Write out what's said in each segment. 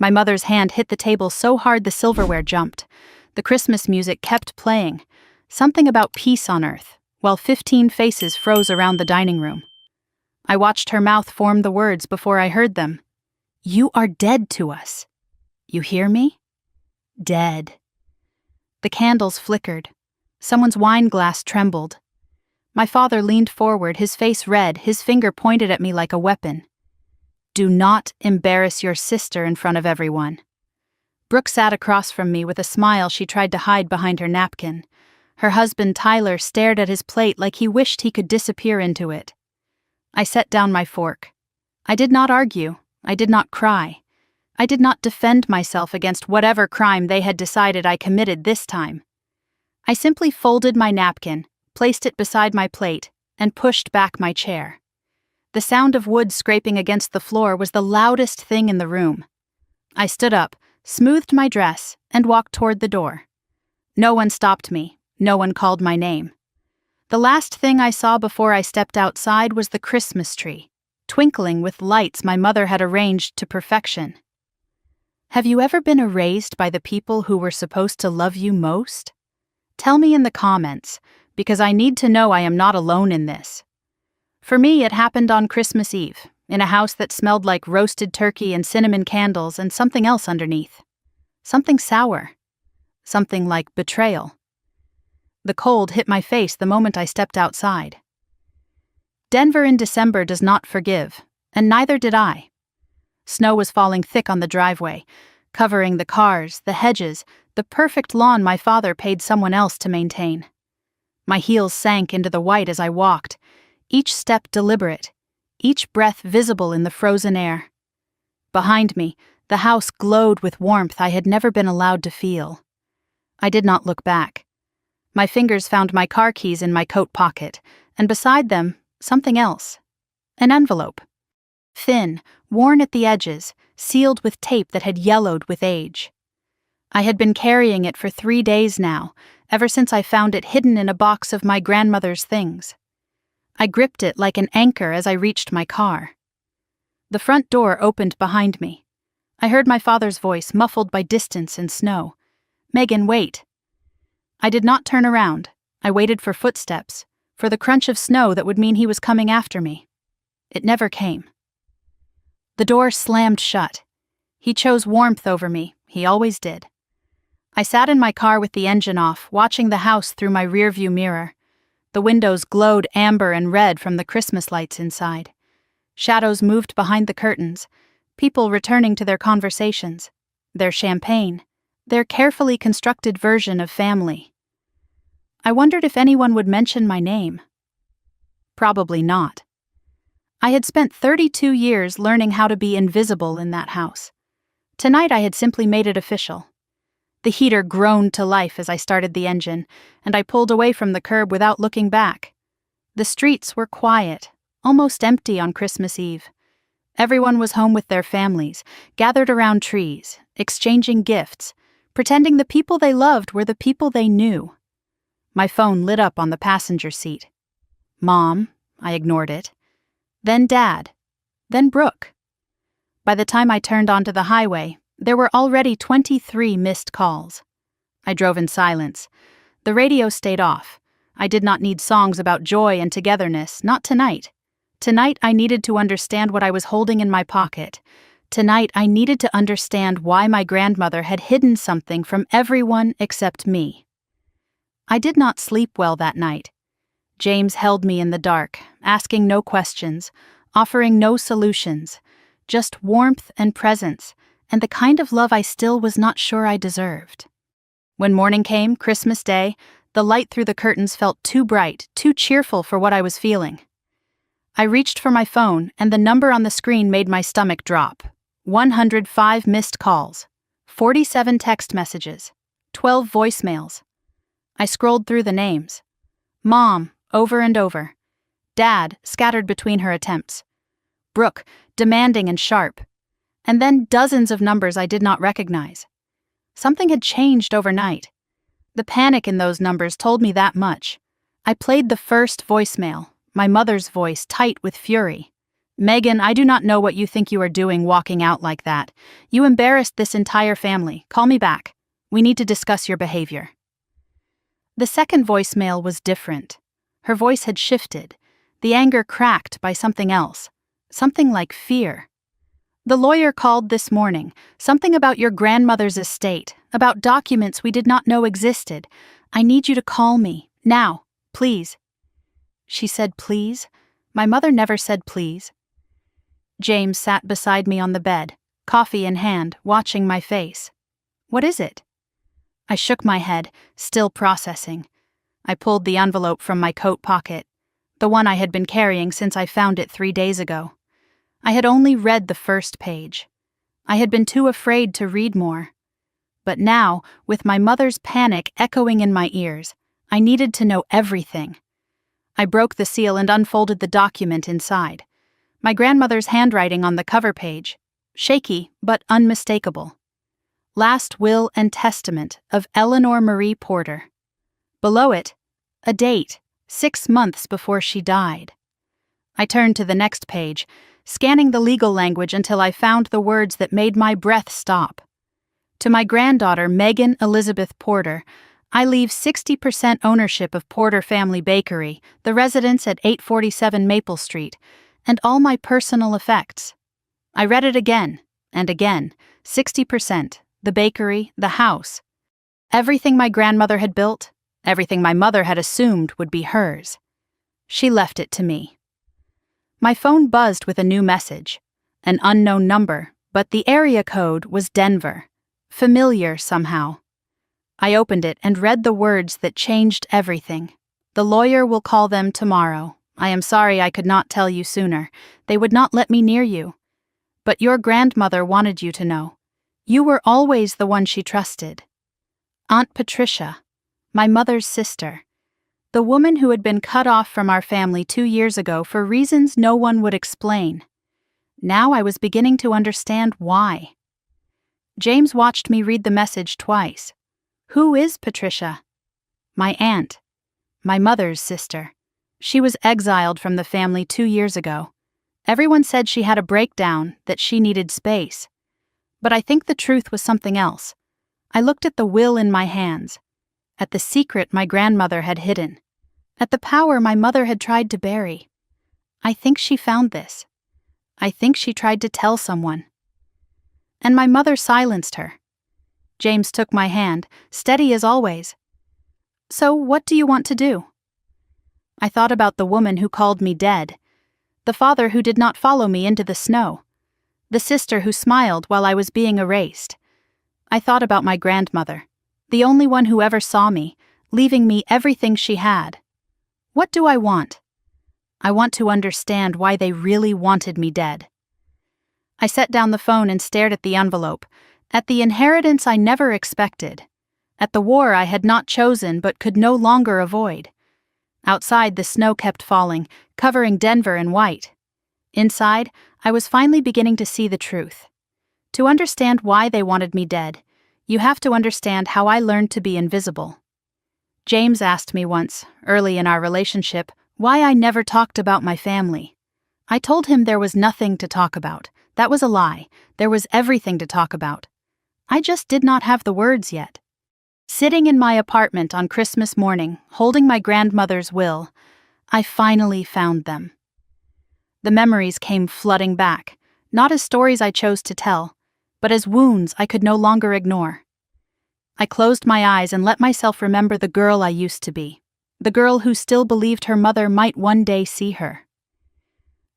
My mother's hand hit the table so hard the silverware jumped. The Christmas music kept playing, something about peace on earth, while 15 faces froze around the dining room. I watched her mouth form the words before I heard them. "You are dead to us. You hear me? Dead." The candles flickered. Someone's wine glass trembled. My father leaned forward, his face red, his finger pointed at me like a weapon. "Do not embarrass your sister in front of everyone." Brooke sat across from me with a smile she tried to hide behind her napkin. Her husband Tyler stared at his plate like he wished he could disappear into it. I set down my fork. I did not argue. I did not cry. I did not defend myself against whatever crime they had decided I committed this time. I simply folded my napkin, placed it beside my plate, and pushed back my chair. The sound of wood scraping against the floor was the loudest thing in the room. I stood up, smoothed my dress, and walked toward the door. No one stopped me. No one called my name. The last thing I saw before I stepped outside was the Christmas tree, twinkling with lights my mother had arranged to perfection. Have you ever been erased by the people who were supposed to love you most? Tell me in the comments, because I need to know I am not alone in this. For me, it happened on Christmas Eve, in a house that smelled like roasted turkey and cinnamon candles and something else underneath. Something sour. Something like betrayal. The cold hit my face the moment I stepped outside. Denver in December does not forgive, and neither did I. Snow was falling thick on the driveway, covering the cars, the hedges, the perfect lawn my father paid someone else to maintain. My heels sank into the white as I walked, each step deliberate, each breath visible in the frozen air. Behind me, the house glowed with warmth I had never been allowed to feel. I did not look back. My fingers found my car keys in my coat pocket, and beside them, something else. An envelope. Thin, worn at the edges, sealed with tape that had yellowed with age. I had been carrying it for 3 days now, ever since I found it hidden in a box of my grandmother's things. I gripped it like an anchor as I reached my car. The front door opened behind me. I heard my father's voice, muffled by distance and snow. "Megan, wait." I did not turn around. I waited for footsteps, for the crunch of snow that would mean he was coming after me. It never came. The door slammed shut. He chose warmth over me. He always did. I sat in my car with the engine off, watching the house through my rearview mirror. The windows glowed amber and red from the Christmas lights inside. Shadows moved behind the curtains, people returning to their conversations, their champagne, their carefully constructed version of family. I wondered if anyone would mention my name. Probably not. I had spent 32 years learning how to be invisible in that house. Tonight I had simply made it official. The heater groaned to life as I started the engine, and I pulled away from the curb without looking back. The streets were quiet, almost empty on Christmas Eve. Everyone was home with their families, gathered around trees, exchanging gifts, pretending the people they loved were the people they knew. My phone lit up on the passenger seat. Mom, I ignored it. Then Dad. Then Brooke. By the time I turned onto the highway, there were already 23 missed calls. I drove in silence. The radio stayed off. I did not need songs about joy and togetherness, not tonight. Tonight I needed to understand what I was holding in my pocket. Tonight I needed to understand why my grandmother had hidden something from everyone except me. I did not sleep well that night. James held me in the dark, asking no questions, offering no solutions, just warmth and presence, and the kind of love I still was not sure I deserved. When morning came, Christmas Day, the light through the curtains felt too bright, too cheerful for what I was feeling. I reached for my phone, and the number on the screen made my stomach drop. 105 missed calls, 47 text messages, 12 voicemails. I scrolled through the names. Mom, over and over. Dad, scattered between her attempts. Brooke, demanding and sharp. And then dozens of numbers I did not recognize. Something had changed overnight. The panic in those numbers told me that much. I played the first voicemail, my mother's voice tight with fury. Megan, I do not know what you think you are doing walking out like that. You embarrassed this entire family. Call me back. We need to discuss your behavior. The second voicemail was different. Her voice had shifted, the anger cracked by something else, something like fear. The lawyer called this morning, something about your grandmother's estate, about documents we did not know existed. I need you to call me, now, please. She said please? My mother never said please. James sat beside me on the bed, coffee in hand, watching my face. What is it? I shook my head, still processing. I pulled the envelope from my coat pocket, the one I had been carrying since I found it 3 days ago. I had only read the first page. I had been too afraid to read more. But now, with my mother's panic echoing in my ears, I needed to know everything. I broke the seal and unfolded the document inside. My grandmother's handwriting on the cover page, shaky but unmistakable. Last Will and Testament of Eleanor Marie Porter. Below it, a date, 6 months before she died. I turned to the next page, scanning the legal language until I found the words that made my breath stop. To my granddaughter, Megan Elizabeth Porter, I leave 60% ownership of Porter Family Bakery, the residence at 847 Maple Street, and all my personal effects. I read it again, and again, 60%, the bakery, the house. Everything my grandmother had built, everything my mother had assumed would be hers. She left it to me. My phone buzzed with a new message, an unknown number, but the area code was Denver, familiar somehow. I opened it and read the words that changed everything. The lawyer will call them tomorrow. I am sorry I could not tell you sooner. They would not let me near you. But your grandmother wanted you to know. You were always the one she trusted. Aunt Patricia, my mother's sister, the woman who had been cut off from our family 2 years ago for reasons no one would explain. Now I was beginning to understand why. James watched me read the message twice. Who is Patricia? My aunt. My mother's sister. She was exiled from the family 2 years ago. Everyone said she had a breakdown, that she needed space. But I think the truth was something else. I looked at the will in my hands, at the secret my grandmother had hidden, at the power my mother had tried to bury. I think she found this. I think she tried to tell someone. And my mother silenced her. James took my hand, steady as always. So what do you want to do? I thought about the woman who called me dead, the father who did not follow me into the snow, the sister who smiled while I was being erased. I thought about my grandmother, the only one who ever saw me, leaving me everything she had. What do I want? I want to understand why they really wanted me dead. I set down the phone and stared at the envelope, at the inheritance I never expected, at the war I had not chosen but could no longer avoid. Outside, the snow kept falling, covering Denver in white. Inside, I was finally beginning to see the truth. To understand why they wanted me dead, you have to understand how I learned to be invisible. James asked me once, early in our relationship, why I never talked about my family. I told him there was nothing to talk about. That was a lie. There was everything to talk about. I just did not have the words yet. Sitting in my apartment on Christmas morning, holding my grandmother's will, I finally found them. The memories came flooding back, not as stories I chose to tell, but as wounds I could no longer ignore. I closed my eyes and let myself remember the girl I used to be, the girl who still believed her mother might one day see her.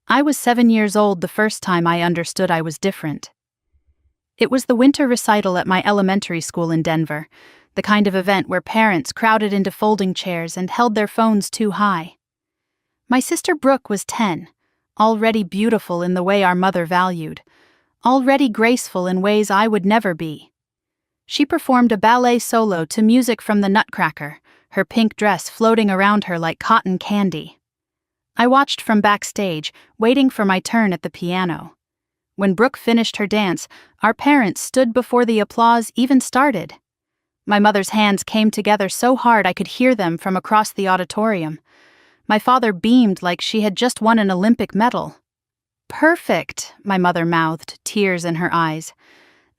I was 7 years old the first time I understood I was different. It was the winter recital at my elementary school in Denver, the kind of event where parents crowded into folding chairs and held their phones too high. My sister Brooke was 10, already beautiful in the way our mother valued, already graceful in ways I would never be. She performed a ballet solo to music from the Nutcracker, her pink dress floating around her like cotton candy. I watched from backstage, waiting for my turn at the piano. When Brooke finished her dance, our parents stood before the applause even started. My mother's hands came together so hard I could hear them from across the auditorium. My father beamed like she had just won an Olympic medal. Perfect, my mother mouthed, tears in her eyes.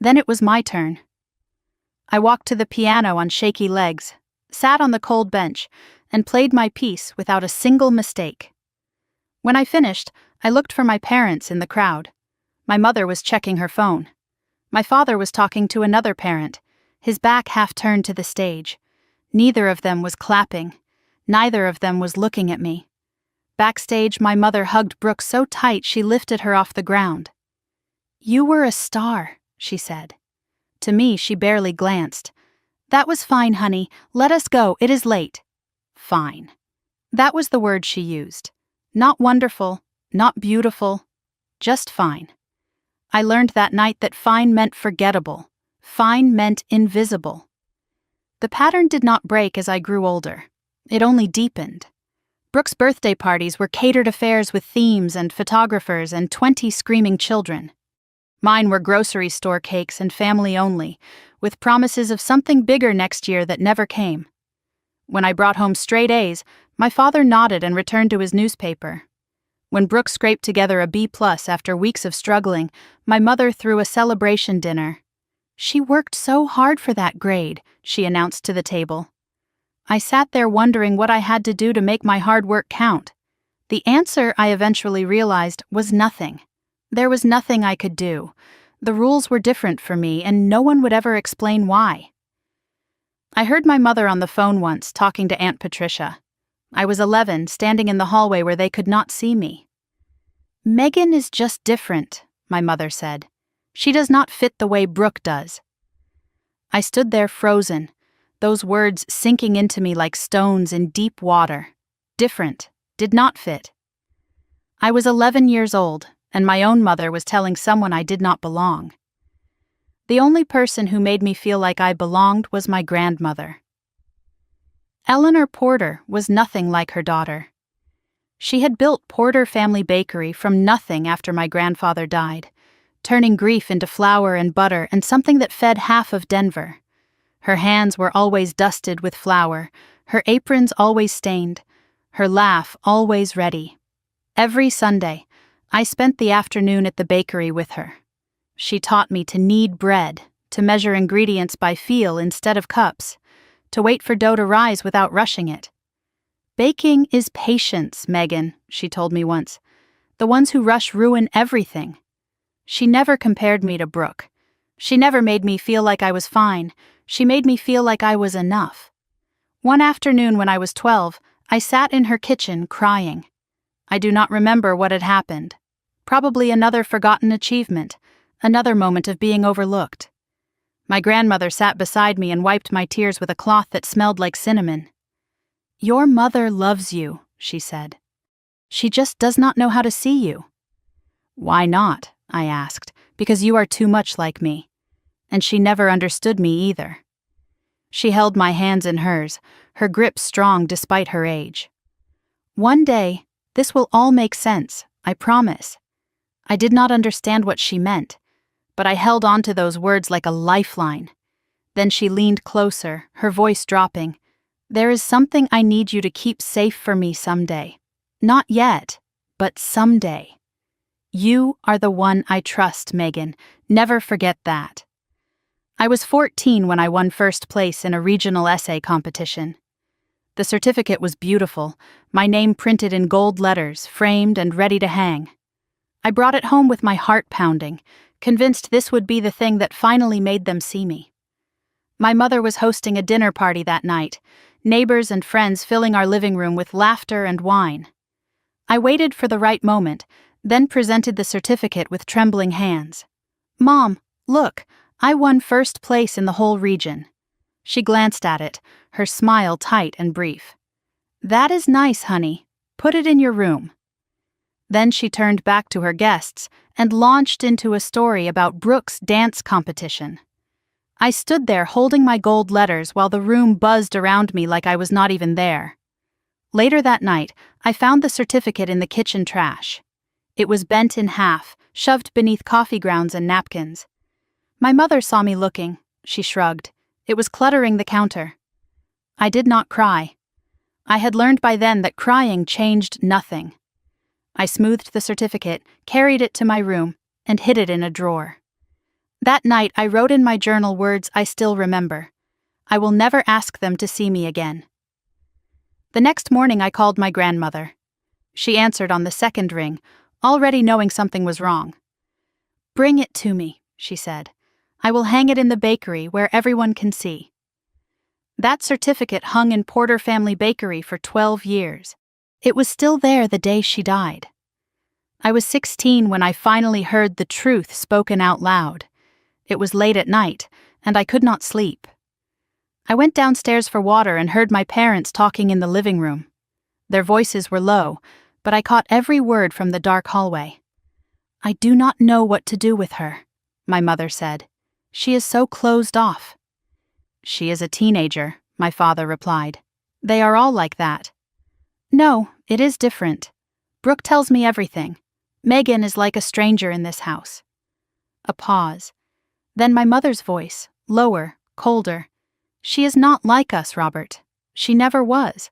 Then it was my turn. I walked to the piano on shaky legs, sat on the cold bench, and played my piece without a single mistake. When I finished, I looked for my parents in the crowd. My mother was checking her phone. My father was talking to another parent, his back half turned to the stage. Neither of them was clapping. Neither of them was looking at me. Backstage, my mother hugged Brooke so tight she lifted her off the ground. "You were a star," she said. To me, she barely glanced. "That was fine, honey. Let us go. It is late." Fine. That was the word she used. Not wonderful, not beautiful, just fine. I learned that night that fine meant forgettable. Fine meant invisible. The pattern did not break as I grew older. It only deepened. Brooke's birthday parties were catered affairs with themes and photographers and 20 screaming children. Mine were grocery store cakes and family only, with promises of something bigger next year that never came. When I brought home straight A's, my father nodded and returned to his newspaper. When Brooke scraped together a B+ after weeks of struggling, my mother threw a celebration dinner. "She worked so hard for that grade," she announced to the table. I sat there wondering what I had to do to make my hard work count. The answer, I eventually realized, was nothing. There was nothing I could do. The rules were different for me, and no one would ever explain why. I heard my mother on the phone once, talking to Aunt Patricia. I was 11, standing in the hallway where they could not see me. "Megan is just different," my mother said. "She does not fit the way Brooke does." I stood there frozen, those words sinking into me like stones in deep water. Different, did not fit. I was 11 years old, and my own mother was telling someone I did not belong. The only person who made me feel like I belonged was my grandmother. Eleanor Porter was nothing like her daughter. She had built Porter Family Bakery from nothing after my grandfather died, turning grief into flour and butter and something that fed half of Denver. Her hands were always dusted with flour, her aprons always stained, her laugh always ready. Every Sunday, I spent the afternoon at the bakery with her. She taught me to knead bread, to measure ingredients by feel instead of cups, to wait for dough to rise without rushing it. "Baking is patience, Megan," she told me once. "The ones who rush ruin everything." She never compared me to Brooke. She never made me feel like I was fine. She made me feel like I was enough. One afternoon when I was 12, I sat in her kitchen crying. I do not remember what had happened. Probably another forgotten achievement, another moment of being overlooked. My grandmother sat beside me and wiped my tears with a cloth that smelled like cinnamon. "Your mother loves you," she said. "She just does not know how to see you." "Why not?" I asked. "Because you are too much like me." And she never understood me either. She held my hands in hers, her grip strong despite her age. "One day, this will all make sense, I promise." I did not understand what she meant, but I held on to those words like a lifeline. Then she leaned closer, her voice dropping. "There is something I need you to keep safe for me someday. Not yet, but someday. You are the one I trust, Megan. Never forget that." I was 14 when I won first place in a regional essay competition. The certificate was beautiful, my name printed in gold letters, framed and ready to hang. I brought it home with my heart pounding, convinced this would be the thing that finally made them see me. My mother was hosting a dinner party that night, neighbors and friends filling our living room with laughter and wine. I waited for the right moment, then presented the certificate with trembling hands. "Mom, look, I won first place in the whole region." She glanced at it, her smile tight and brief. "That is nice, honey. Put it in your room." Then she turned back to her guests and launched into a story about Brooke's dance competition. I stood there holding my gold letters while the room buzzed around me like I was not even there. Later that night, I found the certificate in the kitchen trash. It was bent in half, shoved beneath coffee grounds and napkins. My mother saw me looking. She shrugged. It was cluttering the counter. I did not cry. I had learned by then that crying changed nothing. I smoothed the certificate, carried it to my room, and hid it in a drawer. That night, I wrote in my journal words I still remember. I will never ask them to see me again. The next morning, I called my grandmother. She answered on the second ring, already knowing something was wrong. "Bring it to me," she said. "I will hang it in the bakery where everyone can see." That certificate hung in Porter Family Bakery for 12 years. It was still there the day she died. I was 16 when I finally heard the truth spoken out loud. It was late at night, and I could not sleep. I went downstairs for water and heard my parents talking in the living room. Their voices were low, but I caught every word from the dark hallway. "I do not know what to do with her," my mother said. "She is so closed off." "She is a teenager," my father replied. "They are all like that." "No, it is different. Brooke tells me everything. Megan is like a stranger in this house." A pause. Then my mother's voice, lower, colder. "She is not like us, Robert. She never was."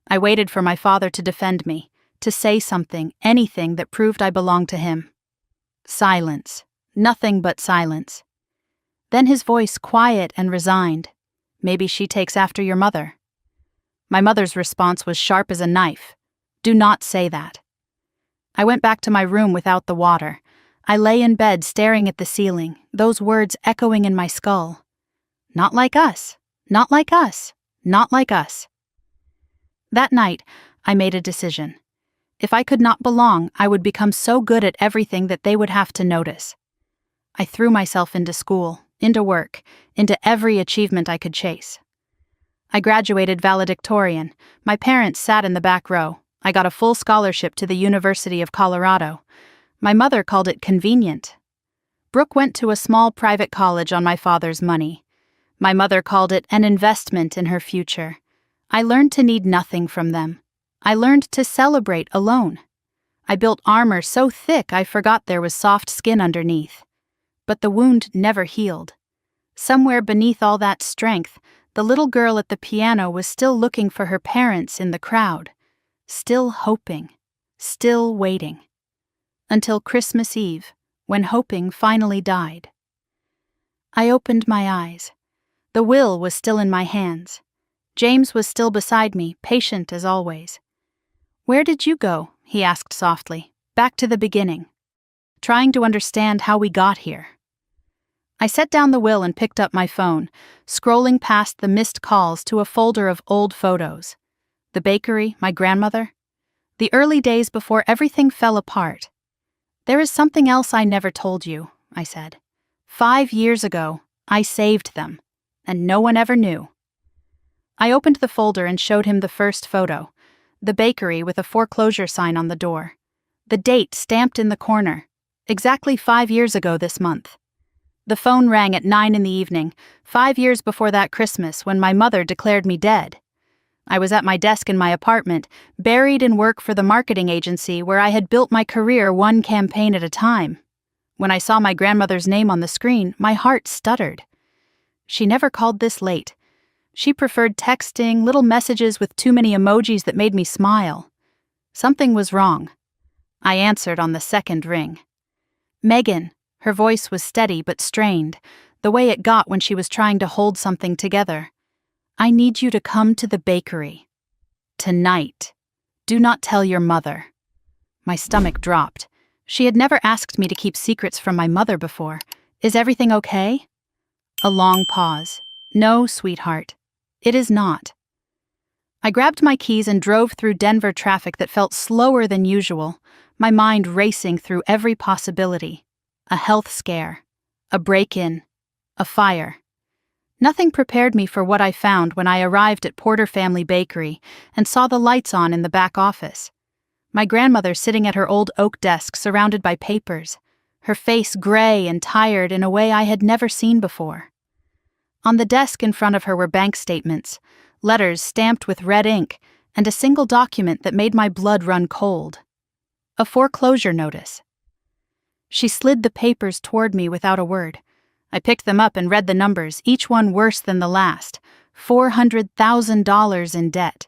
I waited for my father to defend me, to say something, anything that proved I belonged to him. Silence. Nothing but silence. Then his voice quiet and resigned. "Maybe she takes after your mother." My mother's response was sharp as a knife. "Do not say that." I went back to my room without the water. I lay in bed staring at the ceiling, those words echoing in my skull. "Not like us. Not like us. Not like us." That night, I made a decision. If I could not belong, I would become so good at everything that they would have to notice. I threw myself into school, into work, into every achievement I could chase. I graduated valedictorian. My parents sat in the back row. I got a full scholarship to the University of Colorado. My mother called it convenient. Brooke went to a small private college on my father's money. My mother called it an investment in her future. I learned to need nothing from them. I learned to celebrate alone. I built armor so thick I forgot there was soft skin underneath. But the wound never healed. Somewhere beneath all that strength, the little girl at the piano was still looking for her parents in the crowd. Still hoping. Still waiting. Until Christmas Eve, when hoping finally died. I opened my eyes. The will was still in my hands. James was still beside me, patient as always. "Where did you go?" he asked softly. "Back to the beginning." Trying to understand how we got here. I set down the will and picked up my phone, scrolling past the missed calls to a folder of old photos. The bakery, my grandmother. The early days before everything fell apart. "There is something else I never told you," I said. 5 years ago, I saved them, and no one ever knew. I opened the folder and showed him the first photo, the bakery with a foreclosure sign on the door. The date stamped in the corner, exactly 5 years ago this month. The phone rang at 9 in the evening, 5 years before that Christmas when my mother declared me dead. I was at my desk in my apartment, buried in work for the marketing agency where I had built my career one campaign at a time. When I saw my grandmother's name on the screen, my heart stuttered. She never called this late. She preferred texting, little messages with too many emojis that made me smile. Something was wrong. I answered on the second ring. "Megan." Her voice was steady but strained, the way it got when she was trying to hold something together. "I need you to come to the bakery. Tonight. Do not tell your mother." My stomach dropped. She had never asked me to keep secrets from my mother before. "Is everything okay?" A long pause. "No, sweetheart. It is not." I grabbed my keys and drove through Denver traffic that felt slower than usual, my mind racing through every possibility. A health scare. A break-in. A fire. Nothing prepared me for what I found when I arrived at Porter Family Bakery and saw the lights on in the back office. My grandmother sitting at her old oak desk surrounded by papers, her face gray and tired in a way I had never seen before. On the desk in front of her were bank statements, letters stamped with red ink, and a single document that made my blood run cold. A foreclosure notice. She slid the papers toward me without a word. I picked them up and read the numbers, each one worse than the last. $400,000 in debt.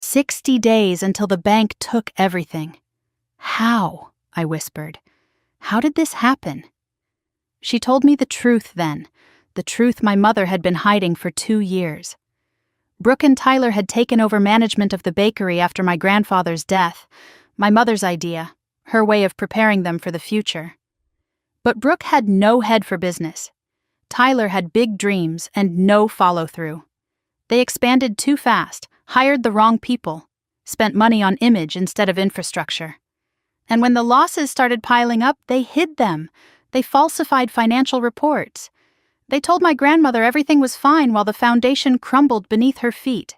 60 days until the bank took everything. "How?" I whispered. "How did this happen?" She told me the truth then, the truth my mother had been hiding for 2 years. Brooke and Tyler had taken over management of the bakery after my grandfather's death, my mother's idea, her way of preparing them for the future. But Brooke had no head for business. Tyler had big dreams and no follow-through. They expanded too fast, hired the wrong people, spent money on image instead of infrastructure. And when the losses started piling up, they hid them. They falsified financial reports. They told my grandmother everything was fine while the foundation crumbled beneath her feet.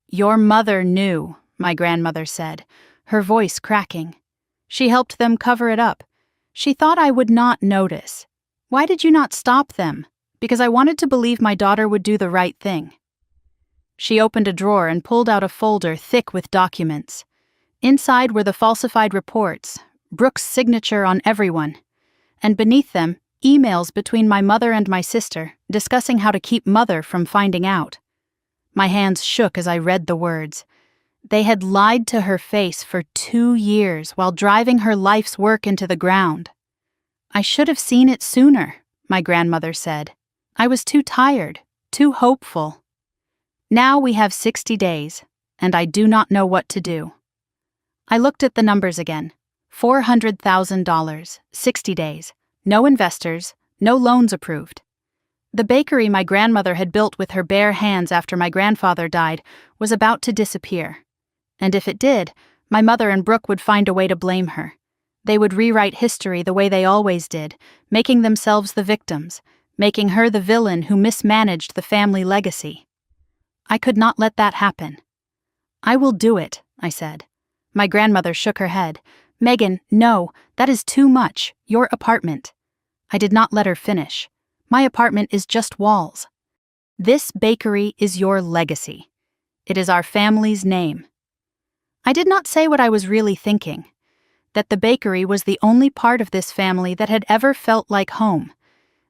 "Your mother knew," my grandmother said, her voice cracking. "She helped them cover it up. She thought I would not notice. Why did you not stop them?" "Because I wanted to believe my daughter would do the right thing." She opened a drawer and pulled out a folder thick with documents. Inside were the falsified reports, Brooke's signature on everyone, and beneath them, emails between my mother and my sister discussing how to keep Mother from finding out. My hands shook as I read the words. They had lied to her face for 2 years while driving her life's work into the ground. "I should have seen it sooner," my grandmother said. "I was too tired, too hopeful. Now we have 60 days, and I do not know what to do." I looked at the numbers again. $400,000, 60 days, no investors, no loans approved. The bakery my grandmother had built with her bare hands after my grandfather died was about to disappear. And if it did, my mother and Brooke would find a way to blame her. They would rewrite history the way they always did, making themselves the victims, making her the villain who mismanaged the family legacy. I could not let that happen. "I will do it," I said. My grandmother shook her head. "Megan, no, that is too much. Your apartment." I did not let her finish. "My apartment is just walls. This bakery is your legacy. It is our family's name." I did not say what I was really thinking. That the bakery was the only part of this family that had ever felt like home.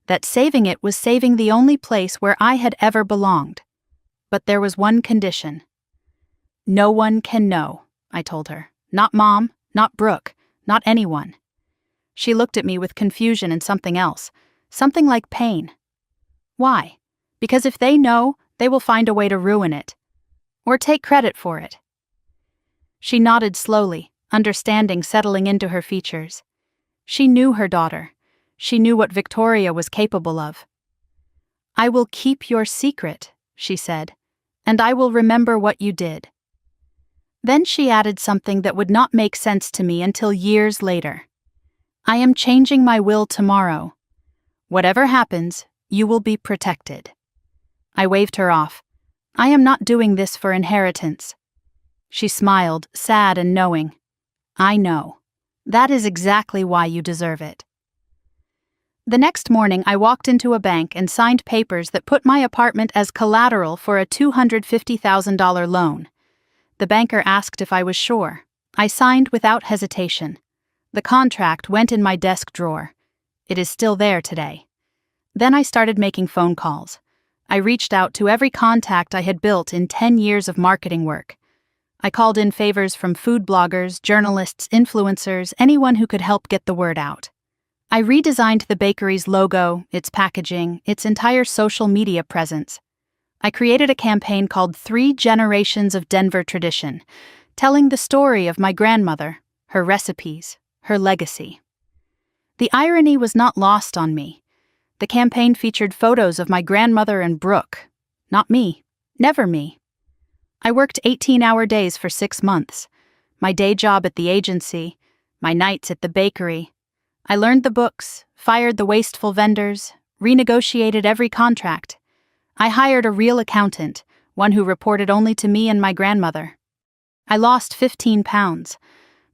That saving it was saving the only place where I had ever belonged. But there was one condition. "No one can know," I told her. "Not Mom, not Brooke, not anyone." She looked at me with confusion and something else, something like pain. "Why?" "Because if they know, they will find a way to ruin it. Or take credit for it." She nodded slowly, understanding settling into her features. She knew her daughter. She knew what Victoria was capable of. "I will keep your secret," she said, "and I will remember what you did." Then she added something that would not make sense to me until years later. "I am changing my will tomorrow. Whatever happens, you will be protected." I waved her off. "I am not doing this for inheritance." She smiled, sad and knowing. "I know. That is exactly why you deserve it." The next morning, I walked into a bank and signed papers that put my apartment as collateral for a $250,000 loan. The banker asked if I was sure. I signed without hesitation. The contract went in my desk drawer. It is still there today. Then I started making phone calls. I reached out to every contact I had built in 10 years of marketing work. I called in favors from food bloggers, journalists, influencers, anyone who could help get the word out. I redesigned the bakery's logo, its packaging, its entire social media presence. I created a campaign called 3 Generations of Denver Tradition, telling the story of my grandmother, her recipes, her legacy. The irony was not lost on me. The campaign featured photos of my grandmother and Brooke. Not me. Never me. I worked 18-hour days for 6 months. My day job at the agency, my nights at the bakery. I learned the books, fired the wasteful vendors, renegotiated every contract. I hired a real accountant, one who reported only to me and my grandmother. I lost 15 pounds.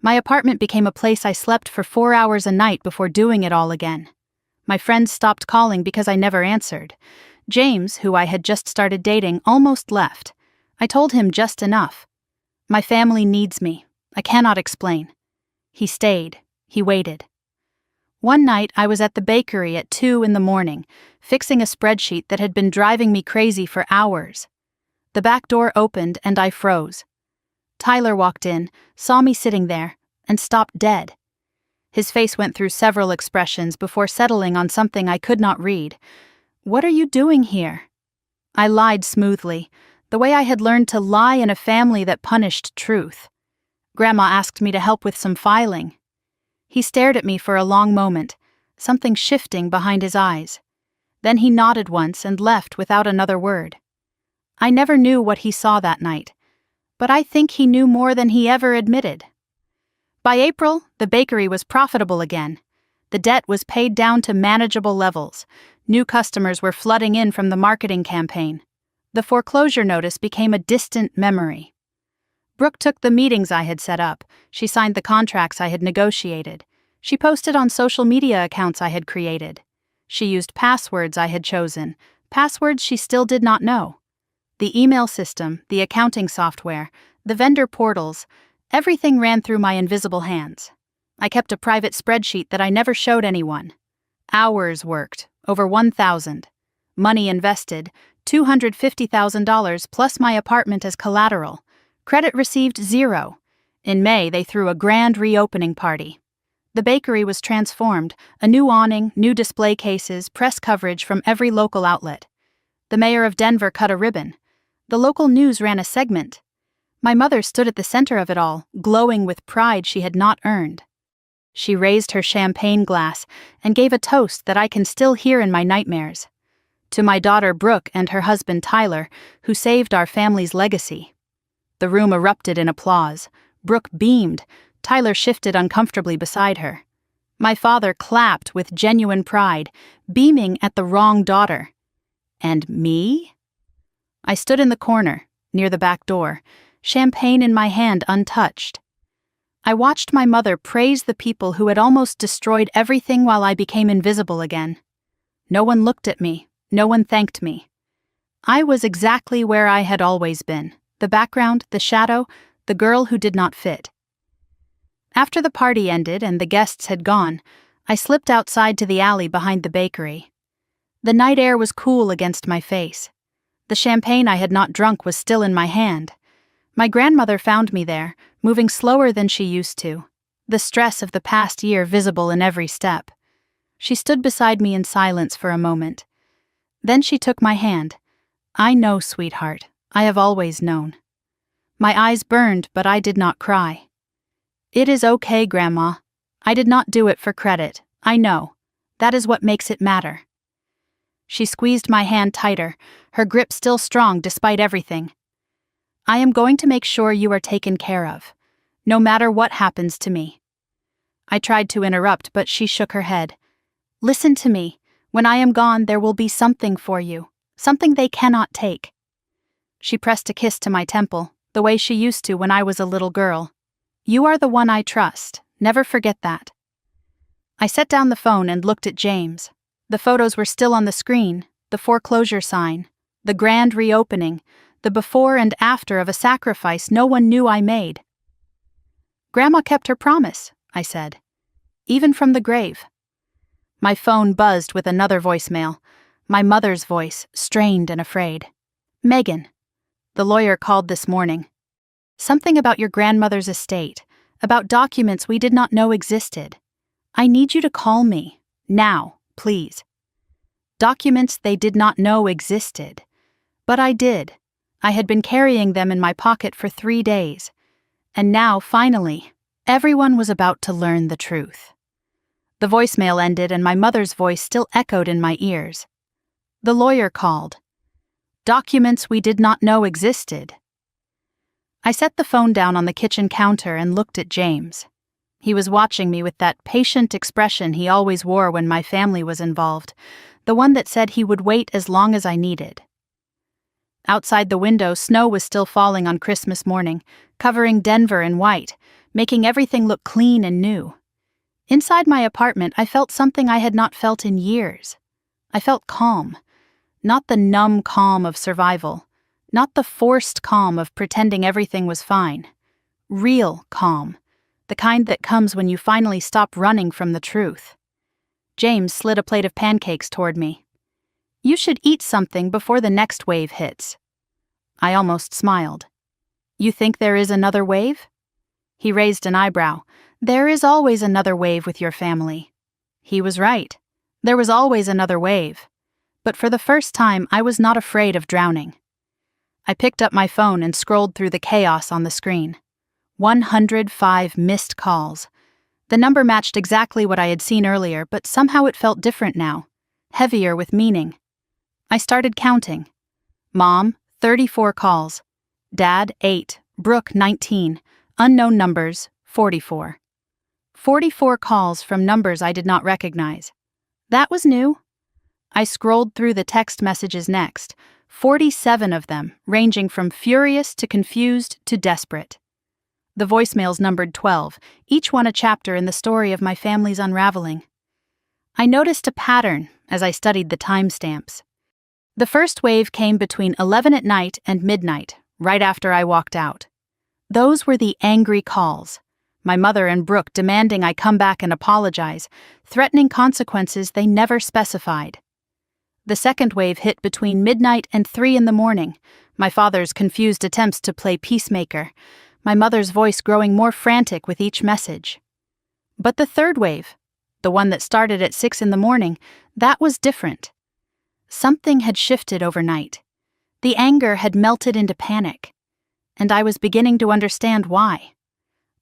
My apartment became a place I slept for 4 hours a night before doing it all again. My friends stopped calling because I never answered. James, who I had just started dating, almost left. I told him just enough. "My family needs me. I cannot explain." He stayed. He waited. One night, I was at the bakery at 2 in the morning, fixing a spreadsheet that had been driving me crazy for hours. The back door opened and I froze. Tyler walked in, saw me sitting there, and stopped dead. His face went through several expressions before settling on something I could not read. "What are you doing here?" I lied smoothly, the way I had learned to lie in a family that punished truth. Grandma asked me to help with some filing. He stared at me for a long moment, something shifting behind his eyes. Then he nodded once and left without another word. I never knew what he saw that night, but I think he knew more than he ever admitted. By April, the bakery was profitable again. The debt was paid down to manageable levels. New customers were flooding in from the marketing campaign. The foreclosure notice became a distant memory. Brooke took the meetings I had set up. She signed the contracts I had negotiated. She posted on social media accounts I had created. She used passwords I had chosen, passwords she still did not know. The email system, the accounting software, the vendor portals, everything ran through my invisible hands. I kept a private spreadsheet that I never showed anyone. Hours worked, over 1,000. Money invested, $250,000 plus my apartment as collateral. Credit received 0. In May, they threw a grand reopening party. The bakery was transformed, a new awning, new display cases, press coverage from every local outlet. The mayor of Denver cut a ribbon. The local news ran a segment. My mother stood at the center of it all, glowing with pride she had not earned. She raised her champagne glass and gave a toast that I can still hear in my nightmares. To my daughter Brooke and her husband Tyler, who saved our family's legacy. The room erupted in applause. Brooke beamed. Tyler shifted uncomfortably beside her. My father clapped with genuine pride, beaming at the wrong daughter. And me? I stood in the corner, near the back door, champagne in my hand untouched. I watched my mother praise the people who had almost destroyed everything while I became invisible again. No one looked at me. No one thanked me. I was exactly where I had always been, the background, the shadow, the girl who did not fit. After the party ended and the guests had gone, I slipped outside to the alley behind the bakery. The night air was cool against my face. The champagne I had not drunk was still in my hand. My grandmother found me there, moving slower than she used to, the stress of the past year visible in every step. She stood beside me in silence for a moment. Then she took my hand. "I know, sweetheart. I have always known." My eyes burned, but I did not cry. "It is okay, Grandma. I did not do it for credit. I know. That is what makes it matter." She squeezed my hand tighter, her grip still strong despite everything. "I am going to make sure you are taken care of, no matter what happens to me." I tried to interrupt, but she shook her head. "Listen to me. When I am gone, there will be something for you, something they cannot take." She pressed a kiss to my temple, the way she used to when I was a little girl. "You are the one I trust. Never forget that." I set down the phone and looked at James. The photos were still on the screen, the foreclosure sign, the grand reopening, the before and after of a sacrifice no one knew I made. "Grandma kept her promise," I said. "Even from the grave." My phone buzzed with another voicemail, my mother's voice, strained and afraid. "Megan, the lawyer called this morning. Something about your grandmother's estate, about documents we did not know existed. I need you to call me, now, please." Documents they did not know existed. But I did. I had been carrying them in my pocket for 3 days. And now, finally, everyone was about to learn the truth. The voicemail ended and my mother's voice still echoed in my ears. The lawyer called. Documents we did not know existed. I set the phone down on the kitchen counter and looked at James. He was watching me with that patient expression he always wore when my family was involved, the one that said he would wait as long as I needed. Outside the window, snow was still falling on Christmas morning, covering Denver in white, making everything look clean and new. Inside my apartment, I felt something I had not felt in years. I felt calm. Not the numb calm of survival. Not the forced calm of pretending everything was fine. Real calm. The kind that comes when you finally stop running from the truth. James slid a plate of pancakes toward me. "You should eat something before the next wave hits." I almost smiled. "You think there is another wave?" He raised an eyebrow, There is always another wave with your family. He was right. There was always another wave. But for the first time, I was not afraid of drowning. I picked up my phone and scrolled through the chaos on the screen. 105 missed calls. The number matched exactly what I had seen earlier, but somehow it felt different now, heavier with meaning. I started counting. Mom, 34 calls. Dad, 8. Brooke, 19. Unknown numbers, 44. 44 calls from numbers I did not recognize. That was new. I scrolled through the text messages next, 47 of them, ranging from furious to confused to desperate. The voicemails numbered 12, each one a chapter in the story of my family's unraveling. I noticed a pattern as I studied the timestamps. The first wave came between 11 at night and midnight, right after I walked out. Those were the angry calls. My mother and Brooke demanding I come back and apologize, threatening consequences they never specified. The second wave hit between midnight and 3 in the morning, my father's confused attempts to play peacemaker, my mother's voice growing more frantic with each message. But the third wave, the one that started at 6 in the morning, that was different. Something had shifted overnight. The anger had melted into panic, and I was beginning to understand why.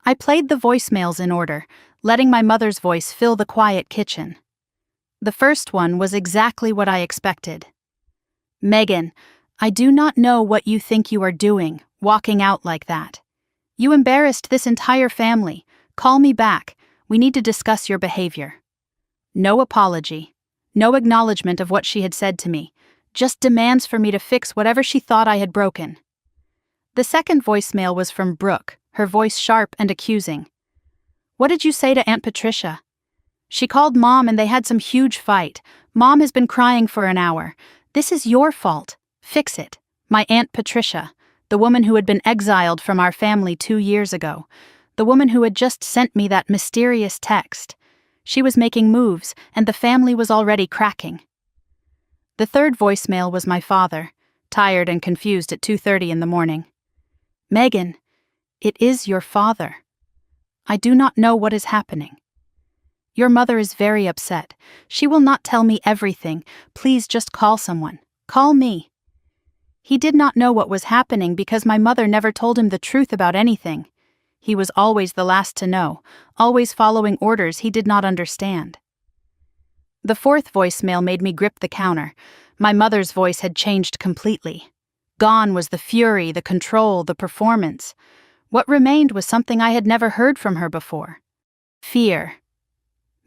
I played the voicemails in order, letting my mother's voice fill the quiet kitchen. The first one was exactly what I expected. Megan, I do not know what you think you are doing, walking out like that. You embarrassed this entire family. Call me back. We need to discuss your behavior. No apology. No acknowledgement of what she had said to me. Just demands for me to fix whatever she thought I had broken. The second voicemail was from Brooke, her voice sharp and accusing. What did you say to Aunt Patricia? She called Mom and they had some huge fight. Mom has been crying for an hour. This is your fault. Fix it. My Aunt Patricia, the woman who had been exiled from our family 2 years ago, the woman who had just sent me that mysterious text. She was making moves, and the family was already cracking. The third voicemail was my father, tired and confused at 2:30 in the morning. Megan, it is your father. I do not know what is happening. Your mother is very upset. She will not tell me everything. Please just call someone. Call me. He did not know what was happening because my mother never told him the truth about anything. He was always the last to know, always following orders he did not understand. The fourth voicemail made me grip the counter. My mother's voice had changed completely. Gone was the fury, the control, the performance. What remained was something I had never heard from her before. Fear.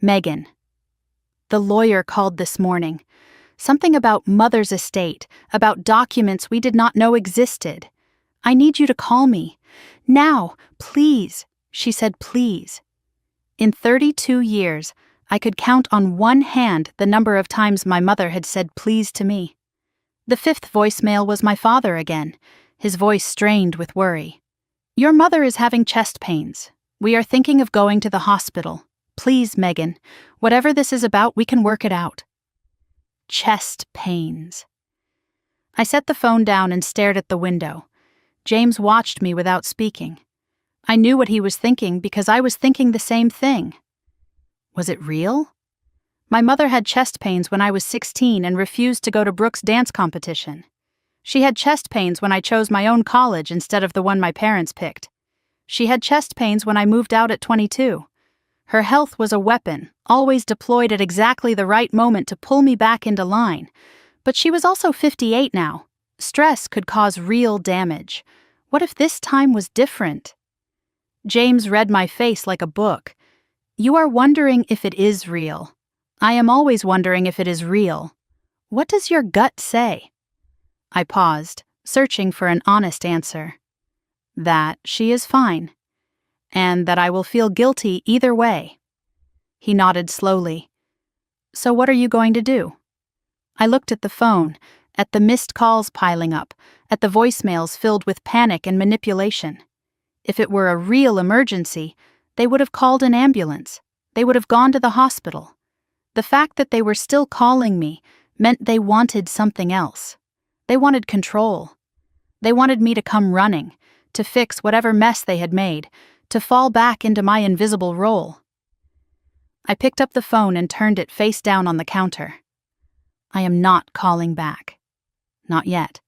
Megan. The lawyer called this morning. Something about Mother's estate, about documents we did not know existed. I need you to call me. Now, please, she said, please. In 32 years, I could count on one hand the number of times my mother had said please to me. The fifth voicemail was my father again, his voice strained with worry. Your mother is having chest pains. We are thinking of going to the hospital. Please, Megan, whatever this is about, we can work it out. Chest pains. I set the phone down and stared at the window. James watched me without speaking. I knew what he was thinking because I was thinking the same thing. Was it real? My mother had chest pains when I was 16 and refused to go to Brooke's dance competition. She had chest pains when I chose my own college instead of the one my parents picked. She had chest pains when I moved out at 22. Her health was a weapon, always deployed at exactly the right moment to pull me back into line. But she was also 58 now. Stress could cause real damage. What if this time was different? James read my face like a book. You are wondering if it is real. I am always wondering if it is real. What does your gut say? I paused, searching for an honest answer. That she is fine. And that I will feel guilty either way. He nodded slowly. So what are you going to do? I looked at the phone, at the missed calls piling up, at the voicemails filled with panic and manipulation. If it were a real emergency, they would have called an ambulance. They would have gone to the hospital. The fact that they were still calling me meant they wanted something else. They wanted control. They wanted me to come running, to fix whatever mess they had made, to fall back into my invisible role. I picked up the phone and turned it face down on the counter. I am not calling back. Not yet.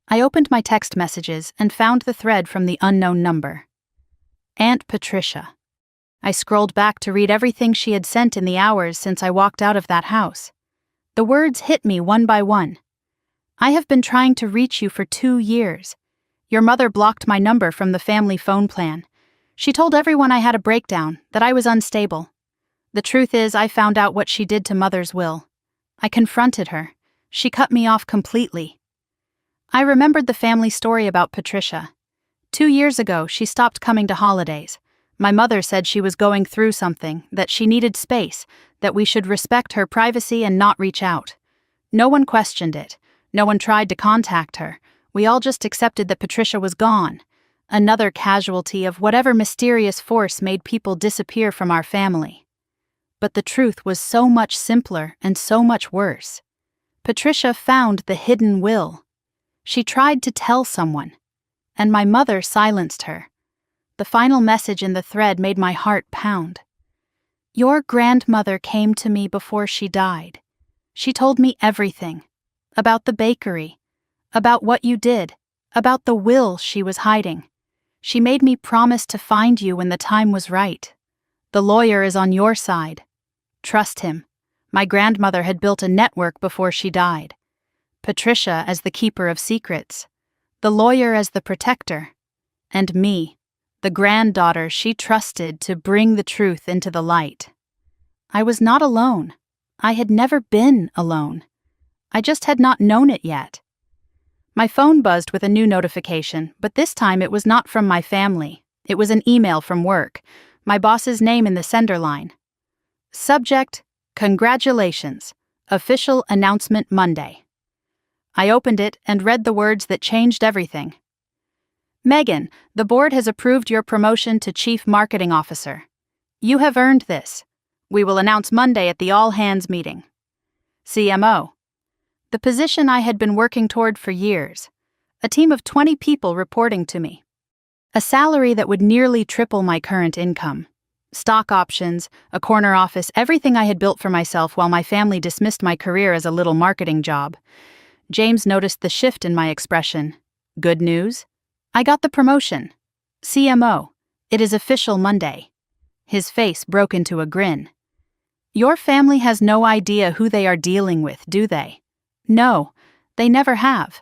I opened my text messages and found the thread from the unknown number. Aunt Patricia. I scrolled back to read everything she had sent in the hours since I walked out of that house. The words hit me one by one. I have been trying to reach you for 2 years. Your mother blocked my number from the family phone plan. She told everyone I had a breakdown, that I was unstable. The truth is, I found out what she did to Mother's will. I confronted her. She cut me off completely. I remembered the family story about Patricia. 2 years ago, she stopped coming to holidays. My mother said she was going through something, that she needed space, that we should respect her privacy and not reach out. No one questioned it. No one tried to contact her. We all just accepted that Patricia was gone. Another casualty of whatever mysterious force made people disappear from our family. But the truth was so much simpler and so much worse. Patricia found the hidden will. She tried to tell someone, and my mother silenced her. The final message in the thread made my heart pound. Your grandmother came to me before she died. She told me everything. About the bakery. About what you did. About the will she was hiding. She made me promise to find you when the time was right. The lawyer is on your side. Trust him. My grandmother had built a network before she died. Patricia as the keeper of secrets. The lawyer as the protector. And me, the granddaughter she trusted to bring the truth into the light. I was not alone. I had never been alone. I just had not known it yet. My phone buzzed with a new notification, but this time it was not from my family. It was an email from work, my boss's name in the sender line. Subject, Congratulations, Official Announcement Monday. I opened it and read the words that changed everything. Megan, the board has approved your promotion to Chief Marketing Officer. You have earned this. We will announce Monday at the all-hands meeting. CMO. The position I had been working toward for years. A team of 20 people reporting to me. A salary that would nearly triple my current income. Stock options, a corner office, everything I had built for myself while my family dismissed my career as a little marketing job. James noticed the shift in my expression. Good news? I got the promotion. CMO. It is official Monday. His face broke into a grin. Your family has no idea who they are dealing with, do they? No, they never have.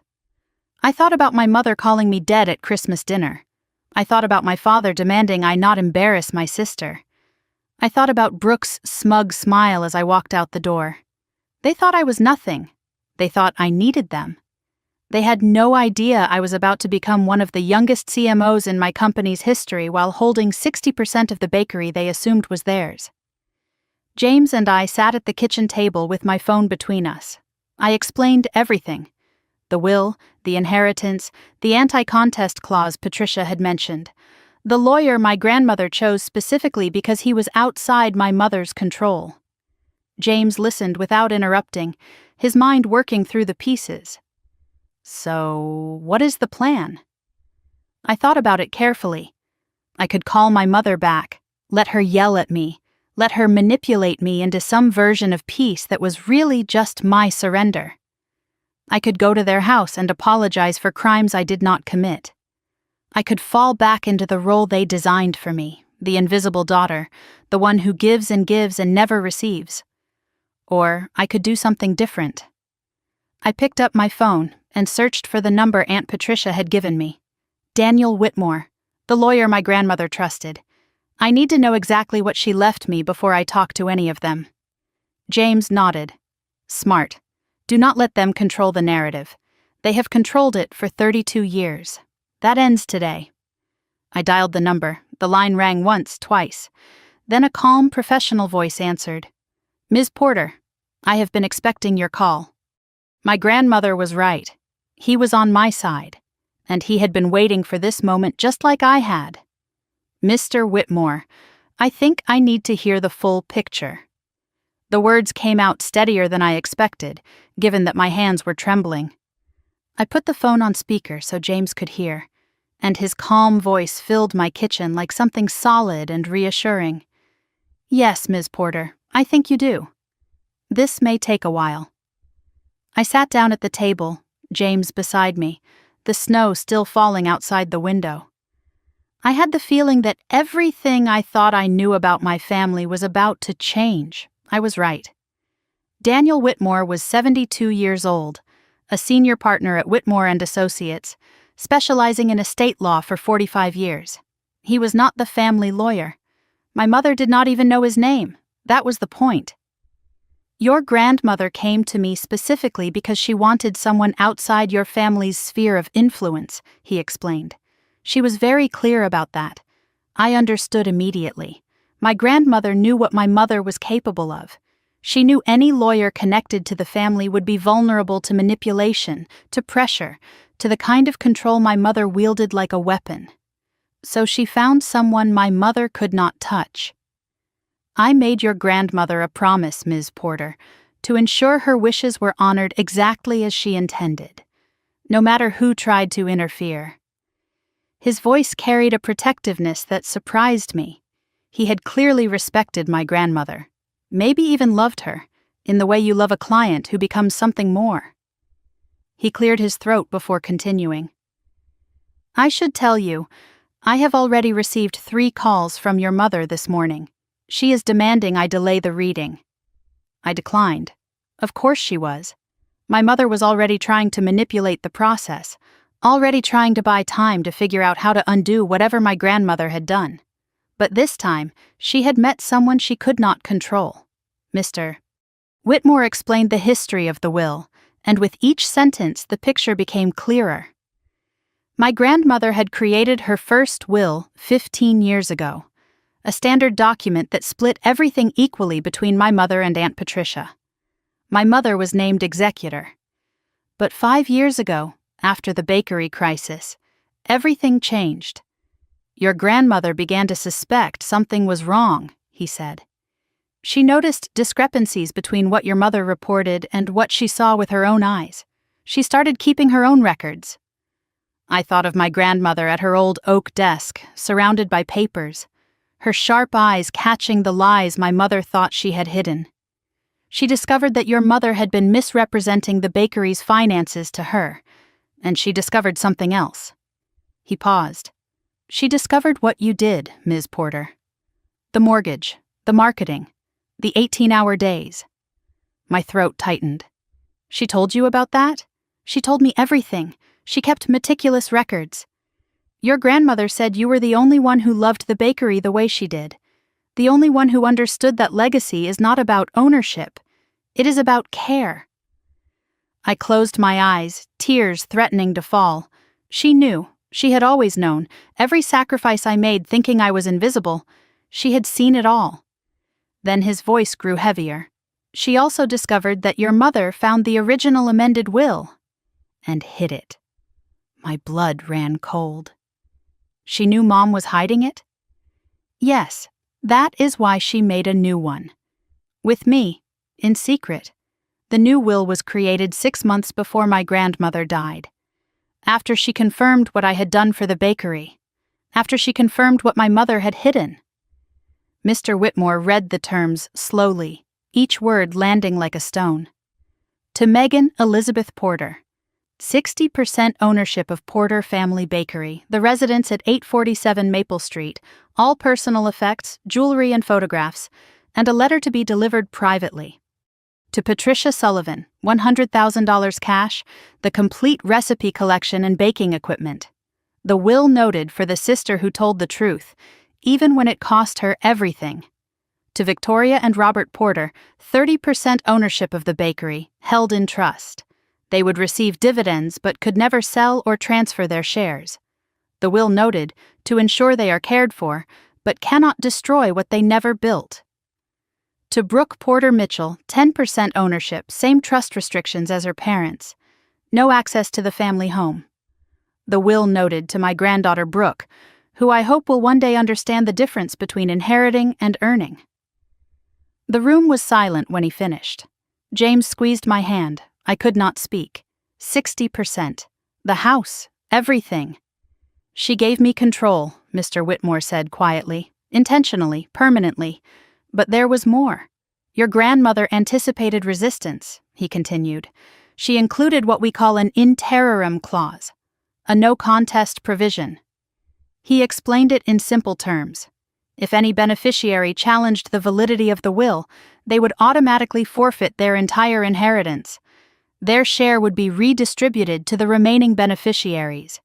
I thought about my mother calling me dead at Christmas dinner. I thought about my father demanding I not embarrass my sister. I thought about Brooke's smug smile as I walked out the door. They thought I was nothing. They thought I needed them. They had no idea I was about to become one of the youngest CMOs in my company's history while holding 60% of the bakery they assumed was theirs. James and I sat at the kitchen table with my phone between us. I explained everything. The will, the inheritance, the anti-contest clause Patricia had mentioned. The lawyer my grandmother chose specifically because he was outside my mother's control. James listened without interrupting, his mind working through the pieces. So, what is the plan? I thought about it carefully. I could call my mother back, let her yell at me, let her manipulate me into some version of peace that was really just my surrender. I could go to their house and apologize for crimes I did not commit. I could fall back into the role they designed for me, the invisible daughter, the one who gives and never receives. Or I could do something different. I picked up my phone and searched for the number Aunt Patricia had given me. Daniel Whitmore, the lawyer my grandmother trusted. I need to know exactly what she left me before I talk to any of them. James nodded. Smart. Do not let them control the narrative. They have controlled it for 32 years. That ends today. I dialed the number. The line rang once, twice. Then a calm, professional voice answered. Ms. Porter, I have been expecting your call. My grandmother was right. He was on my side, and he had been waiting for this moment just like I had. Mr. Whitmore, I think I need to hear the full picture. The words came out steadier than I expected, given that my hands were trembling. I put the phone on speaker so James could hear. and his calm voice filled my kitchen like something solid and reassuring. "Yes, Ms. Porter, I think you do. This may take a while." I sat down at the table, James beside me, the snow still falling outside the window. I had the feeling that everything I thought I knew about my family was about to change. I was right. Daniel Whitmore was 72 years old, a senior partner at Whitmore and Associates, specializing in estate law for 45 years. He was not the family lawyer. My mother did not even know his name. That was the point. "Your grandmother came to me specifically because she wanted someone outside your family's sphere of influence," he explained. "She was very clear about that. I understood immediately. My grandmother knew what my mother was capable of. She knew any lawyer connected to the family would be vulnerable to manipulation, to pressure, to the kind of control my mother wielded like a weapon. So she found someone my mother could not touch. I made your grandmother a promise, Ms. Porter, to ensure her wishes were honored exactly as she intended, no matter who tried to interfere." His voice carried a protectiveness that surprised me. He had clearly respected my grandmother, maybe even loved her, in the way you love a client who becomes something more. He cleared his throat before continuing. "I should tell you, I have already received 3 calls from your mother this morning. She is demanding I delay the reading." I declined. Of course she was. My mother was already trying to manipulate the process, already trying to buy time to figure out how to undo whatever my grandmother had done. But this time, she had met someone she could not control. Mr. Whitmore explained the history of the will, and with each sentence the picture became clearer. My grandmother had created her first will 15 years ago, a standard document that split everything equally between my mother and Aunt Patricia. My mother was named executor. But 5 years ago, after the bakery crisis, everything changed. "Your grandmother began to suspect something was wrong," he said. "She noticed discrepancies between what your mother reported and what she saw with her own eyes. She started keeping her own records." I thought of my grandmother at her old oak desk, surrounded by papers, her sharp eyes catching the lies my mother thought she had hidden. "She discovered that your mother had been misrepresenting the bakery's finances to her, and she discovered something else." He paused. "She discovered what you did, Ms. Porter. The mortgage, the marketing, the 18-hour days." My throat tightened. "She told you about that? She told me everything. She kept meticulous records. Your grandmother said you were the only one who loved the bakery the way she did, the only one who understood that legacy is not about ownership. It is about care." I closed my eyes, tears threatening to fall. She knew. She had always known. Every sacrifice I made thinking I was invisible, she had seen it all. Then his voice grew heavier. "She also discovered that your mother found the original amended will and hid it." My blood ran cold. "She knew Mom was hiding it?" "Yes, that is why she made a new one. With me, in secret. The new will was created 6 months before my grandmother died. After she confirmed what I had done for the bakery. After she confirmed what my mother had hidden." Mr. Whitmore read the terms slowly, each word landing like a stone. "To Megan Elizabeth Porter. 60% ownership of Porter Family Bakery, the residence at 847 Maple Street, all personal effects, jewelry and photographs, and a letter to be delivered privately. To Patricia Sullivan, $100,000 cash, the complete recipe collection and baking equipment. The will noted for the sister who told the truth, even when it cost her everything. To Victoria and Robert Porter, 30% ownership of the bakery, held in trust. They would receive dividends but could never sell or transfer their shares. The will noted, to ensure they are cared for, but cannot destroy what they never built. To Brooke Porter Mitchell, 10% ownership, same trust restrictions as her parents. No access to the family home. The will noted to my granddaughter Brooke, who I hope will one day understand the difference between inheriting and earning." The room was silent when he finished. James squeezed my hand. I could not speak. 60%. The house. Everything. She gave me control, Mr. Whitmore said quietly, intentionally, permanently. But there was more. Your grandmother anticipated resistance, he continued. She included what we call an in terrorem clause, a no-contest provision. He explained it in simple terms. If any beneficiary challenged the validity of the will, they would automatically forfeit their entire inheritance. Their share would be redistributed to the remaining beneficiaries.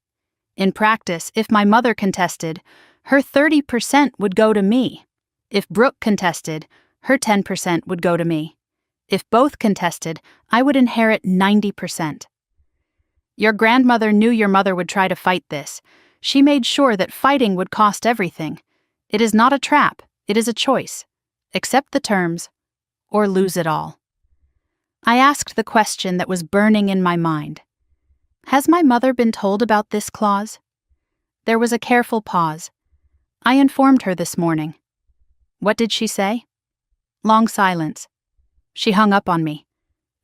In practice, if my mother contested, her 30% would go to me. If Brooke contested, her 10% would go to me. If both contested, I would inherit 90%. Your grandmother knew your mother would try to fight this. She made sure that fighting would cost everything. It is not a trap, it is a choice. Accept the terms, or lose it all. I asked the question that was burning in my mind. Has my mother been told about this clause? There was a careful pause. I informed her this morning. What did she say? Long silence. She hung up on me.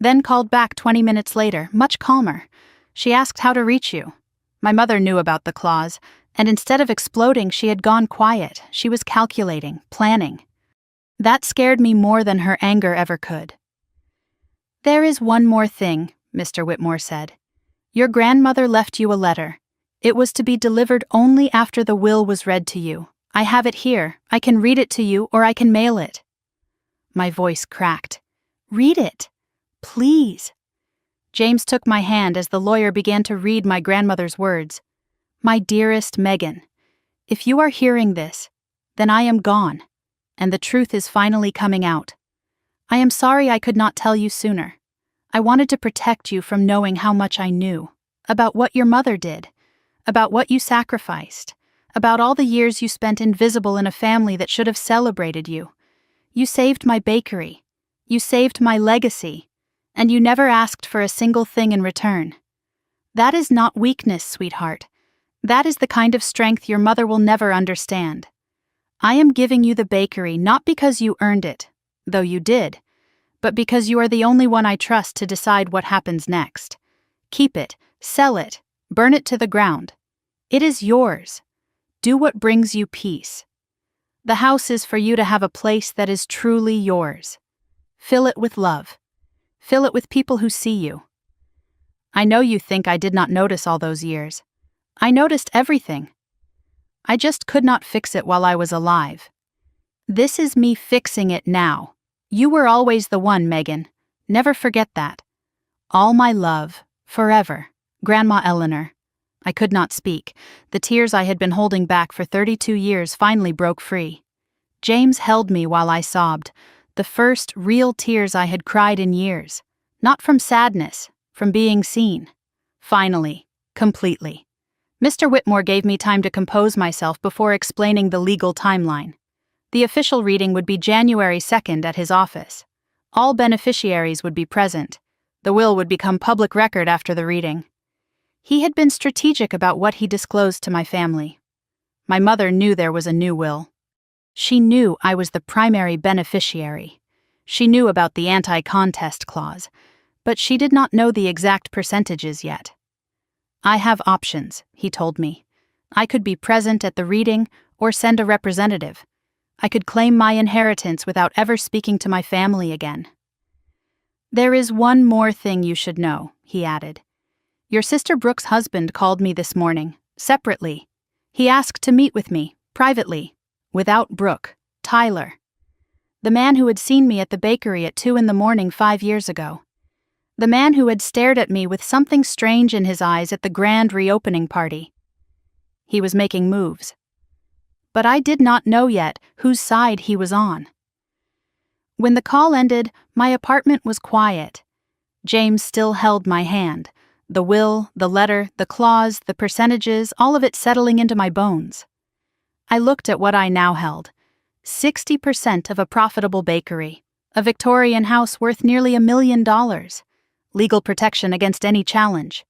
Then called back 20 minutes later, much calmer. She asked how to reach you. My mother knew about the clause, and instead of exploding, she had gone quiet. She was calculating, planning. That scared me more than her anger ever could. There is one more thing, Mr. Whitmore said. Your grandmother left you a letter. It was to be delivered only after the will was read to you. I have it here. I can read it to you, or I can mail it. My voice cracked. Read it. Please. James took my hand as the lawyer began to read my grandmother's words. My dearest Megan, if you are hearing this, then I am gone, and the truth is finally coming out. I am sorry I could not tell you sooner. I wanted to protect you from knowing how much I knew, about what your mother did, about what you sacrificed, about all the years you spent invisible in a family that should have celebrated you. You saved my bakery. You saved my legacy. And you never asked for a single thing in return. That is not weakness, sweetheart. That is the kind of strength your mother will never understand. I am giving you the bakery not because you earned it, though you did, but because you are the only one I trust to decide what happens next. Keep it, sell it, burn it to the ground. It is yours. Do what brings you peace. The house is for you to have a place that is truly yours. Fill it with love. Fill it with people who see you. I know you think I did not notice all those years. I noticed everything. I just could not fix it while I was alive. This is me fixing it now. You were always the one, Megan. Never forget that. All my love, forever, Grandma Eleanor. I could not speak. The tears I had been holding back for 32 years finally broke free. James held me while I sobbed, the first real tears I had cried in years. Not from sadness, from being seen. Finally, completely. Mr. Whitmore gave me time to compose myself before explaining the legal timeline. The official reading would be January 2nd at his office. All beneficiaries would be present. The will would become public record after the reading. He had been strategic about what he disclosed to my family. My mother knew there was a new will. She knew I was the primary beneficiary. She knew about the anti-contest clause, but she did not know the exact percentages yet. I have options, he told me. I could be present at the reading or send a representative. I could claim my inheritance without ever speaking to my family again. There is one more thing you should know, he added. Your sister Brooke's husband called me this morning, separately. He asked to meet with me, privately, without Brooke, Tyler. The man who had seen me at the bakery at 2 a.m. 5 years ago. The man who had stared at me with something strange in his eyes at the grand reopening party. He was making moves. But I did not know yet whose side he was on. When the call ended, my apartment was quiet. James still held my hand. The will, the letter, the clause, the percentages, all of it settling into my bones. I looked at what I now held. 60% of a profitable bakery, a Victorian house worth nearly $1 million, legal protection against any challenge,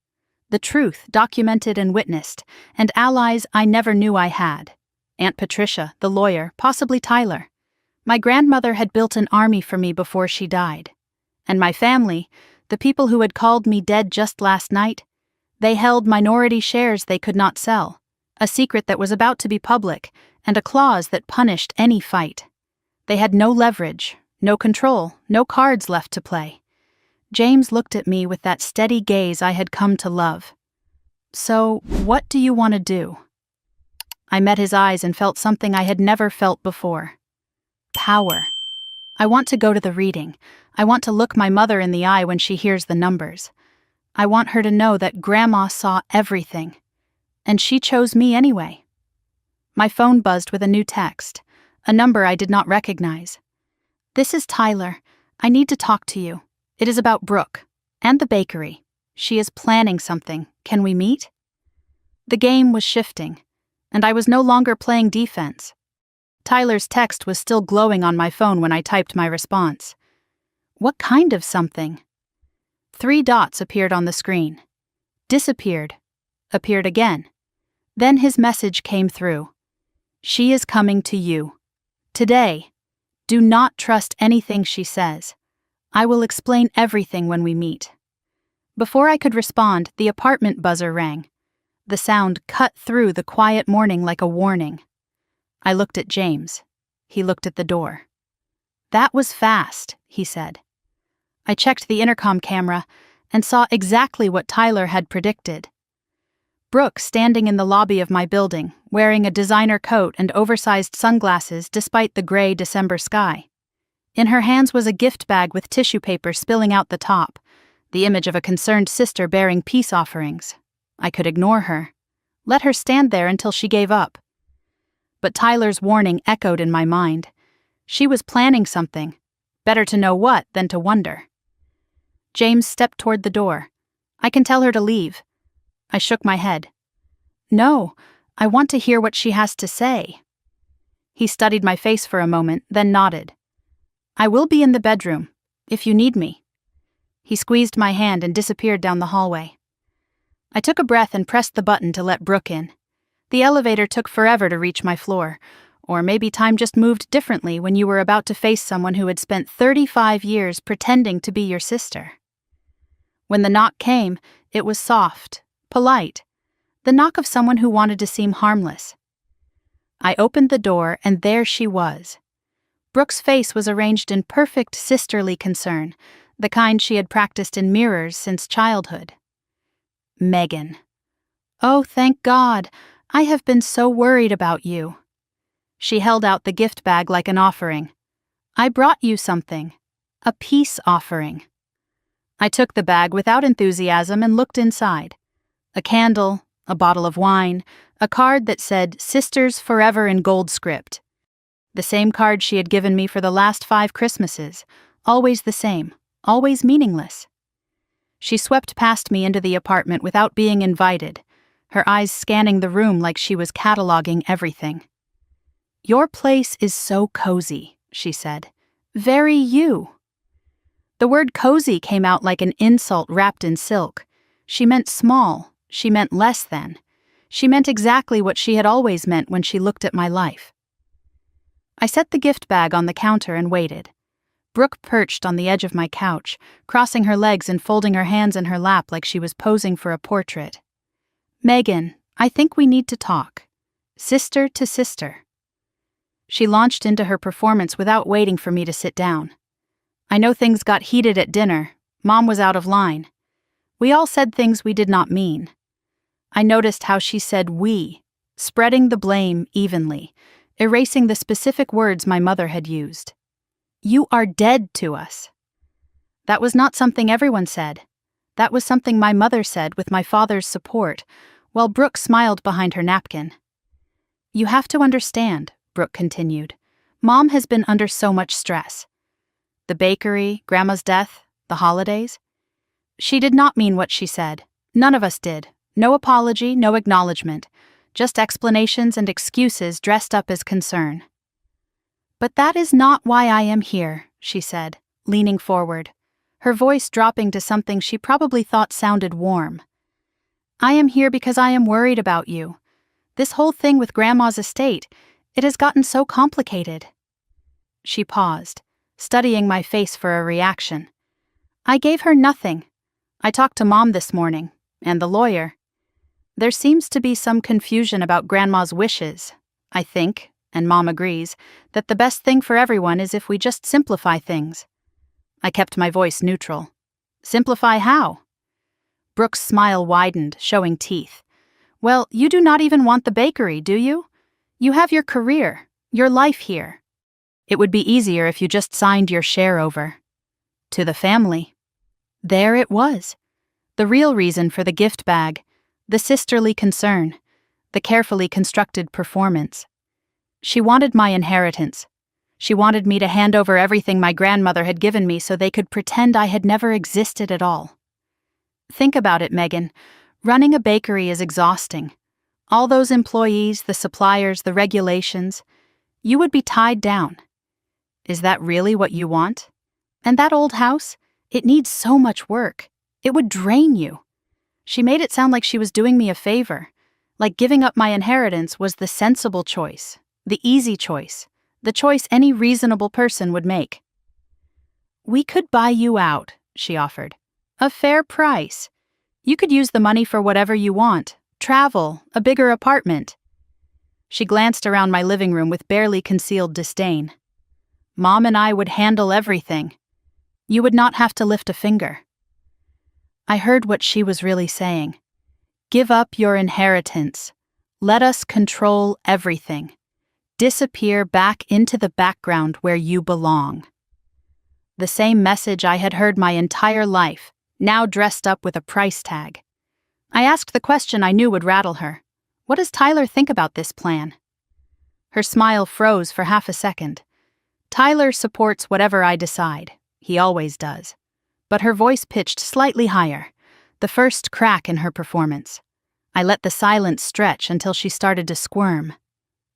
the truth documented and witnessed, and allies I never knew I had. Aunt Patricia, the lawyer, possibly Tyler. My grandmother had built an army for me before she died. And my family, the people who had called me dead just last night, they held minority shares they could not sell, A secret that was about to be public, and a clause that punished any fight. They had no leverage, no control, no cards left to play. James looked at me with that steady gaze I had come to love. "So, what do you want to do?" I met his eyes and felt something I had never felt before. Power. I want to go to the reading. I want to look my mother in the eye when she hears the numbers. I want her to know that Grandma saw everything. And she chose me anyway. My phone buzzed with a new text, a number I did not recognize. "This is Tyler. I need to talk to you. It is about Brooke and the bakery. She is planning something. Can we meet?" The game was shifting, and I was no longer playing defense. Tyler's text was still glowing on my phone when I typed my response. What kind of something? 3 dots appeared on the screen. Disappeared. Appeared again. Then his message came through. "She is coming to you. Today. Do not trust anything she says. I will explain everything when we meet." Before I could respond, the apartment buzzer rang. The sound cut through the quiet morning like a warning. I looked at James. He looked at the door. "That was fast," he said. I checked the intercom camera and saw exactly what Tyler had predicted. Brooke standing in the lobby of my building, wearing a designer coat and oversized sunglasses despite the gray December sky. In her hands was a gift bag with tissue paper spilling out the top, the image of a concerned sister bearing peace offerings. I could ignore her. Let her stand there until she gave up. But Tyler's warning echoed in my mind. She was planning something. Better to know what than to wonder. James stepped toward the door. "I can tell her to leave." I shook my head. "No, I want to hear what she has to say." He studied my face for a moment, then nodded. "I will be in the bedroom, if you need me." He squeezed my hand and disappeared down the hallway. I took a breath and pressed the button to let Brooke in. The elevator took forever to reach my floor, or maybe time just moved differently when you were about to face someone who had spent 35 years pretending to be your sister. When the knock came, it was soft, polite, the knock of someone who wanted to seem harmless. I opened the door, and there she was. Brooke's face was arranged in perfect sisterly concern, the kind she had practiced in mirrors since childhood. Megan. "Oh, thank God. I have been so worried about you." She held out the gift bag like an offering. "I brought you something. A peace offering." I took the bag without enthusiasm and looked inside. A candle, a bottle of wine, a card that said "Sisters Forever" in gold script. The same card she had given me for the last 5 Christmases, always the same, always meaningless. She swept past me into the apartment without being invited, her eyes scanning the room like she was cataloging everything. "Your place is so cozy," she said. "Very you." The word cozy came out like an insult wrapped in silk. She meant small, she meant less than. She meant exactly what she had always meant when she looked at my life. I set the gift bag on the counter and waited. Brooke perched on the edge of my couch, crossing her legs and folding her hands in her lap like she was posing for a portrait. "Megan, I think we need to talk. Sister to sister." She launched into her performance without waiting for me to sit down. I know things got heated at dinner. Mom was out of line. We all said things we did not mean. I noticed how she said "we," spreading the blame evenly, erasing the specific words my mother had used. "You are dead to us." That was not something everyone said. That was something my mother said with my father's support, while Brooke smiled behind her napkin. "You have to understand," Brooke continued. "Mom has been under so much stress. The bakery, Grandma's death, the holidays." She did not mean what she said. None of us did. No apology, no acknowledgement. Just explanations and excuses dressed up as concern. "But that is not why I am here," she said, leaning forward, her voice dropping to something she probably thought sounded warm. "I am here because I am worried about you. This whole thing with Grandma's estate, it has gotten so complicated." She paused, studying my face for a reaction. "I gave her nothing. I talked to Mom this morning, and the lawyer. There seems to be some confusion about Grandma's wishes. I think, and Mom agrees, that the best thing for everyone is if we just simplify things. I kept my voice neutral. Simplify how? Brooke's smile widened, showing teeth. Well, you do not even want the bakery, do you? You have your career, your life here. It would be easier if you just signed your share over. To the family. There it was. The real reason for the gift bag, the sisterly concern, the carefully constructed performance. She wanted my inheritance. She wanted me to hand over everything my grandmother had given me so they could pretend I had never existed at all. Think about it, Megan. Running a bakery is exhausting. All those employees, the suppliers, the regulations. You would be tied down. Is that really what you want? And that old house? It needs so much work. It would drain you. She made it sound like she was doing me a favor, like giving up my inheritance was the sensible choice, the easy choice, the choice any reasonable person would make. We could buy you out, she offered. A fair price. You could use the money for whatever you want, travel, a bigger apartment. She glanced around my living room with barely concealed disdain. Mom and I would handle everything. You would not have to lift a finger. I heard what she was really saying. Give up your inheritance. Let us control everything. Disappear back into the background where you belong. The same message I had heard my entire life, now dressed up with a price tag. I asked the question I knew would rattle her. What does Tyler think about this plan? Her smile froze for half a second. Tyler supports whatever I decide. He always does. But her voice pitched slightly higher, the first crack in her performance. I let the silence stretch until she started to squirm.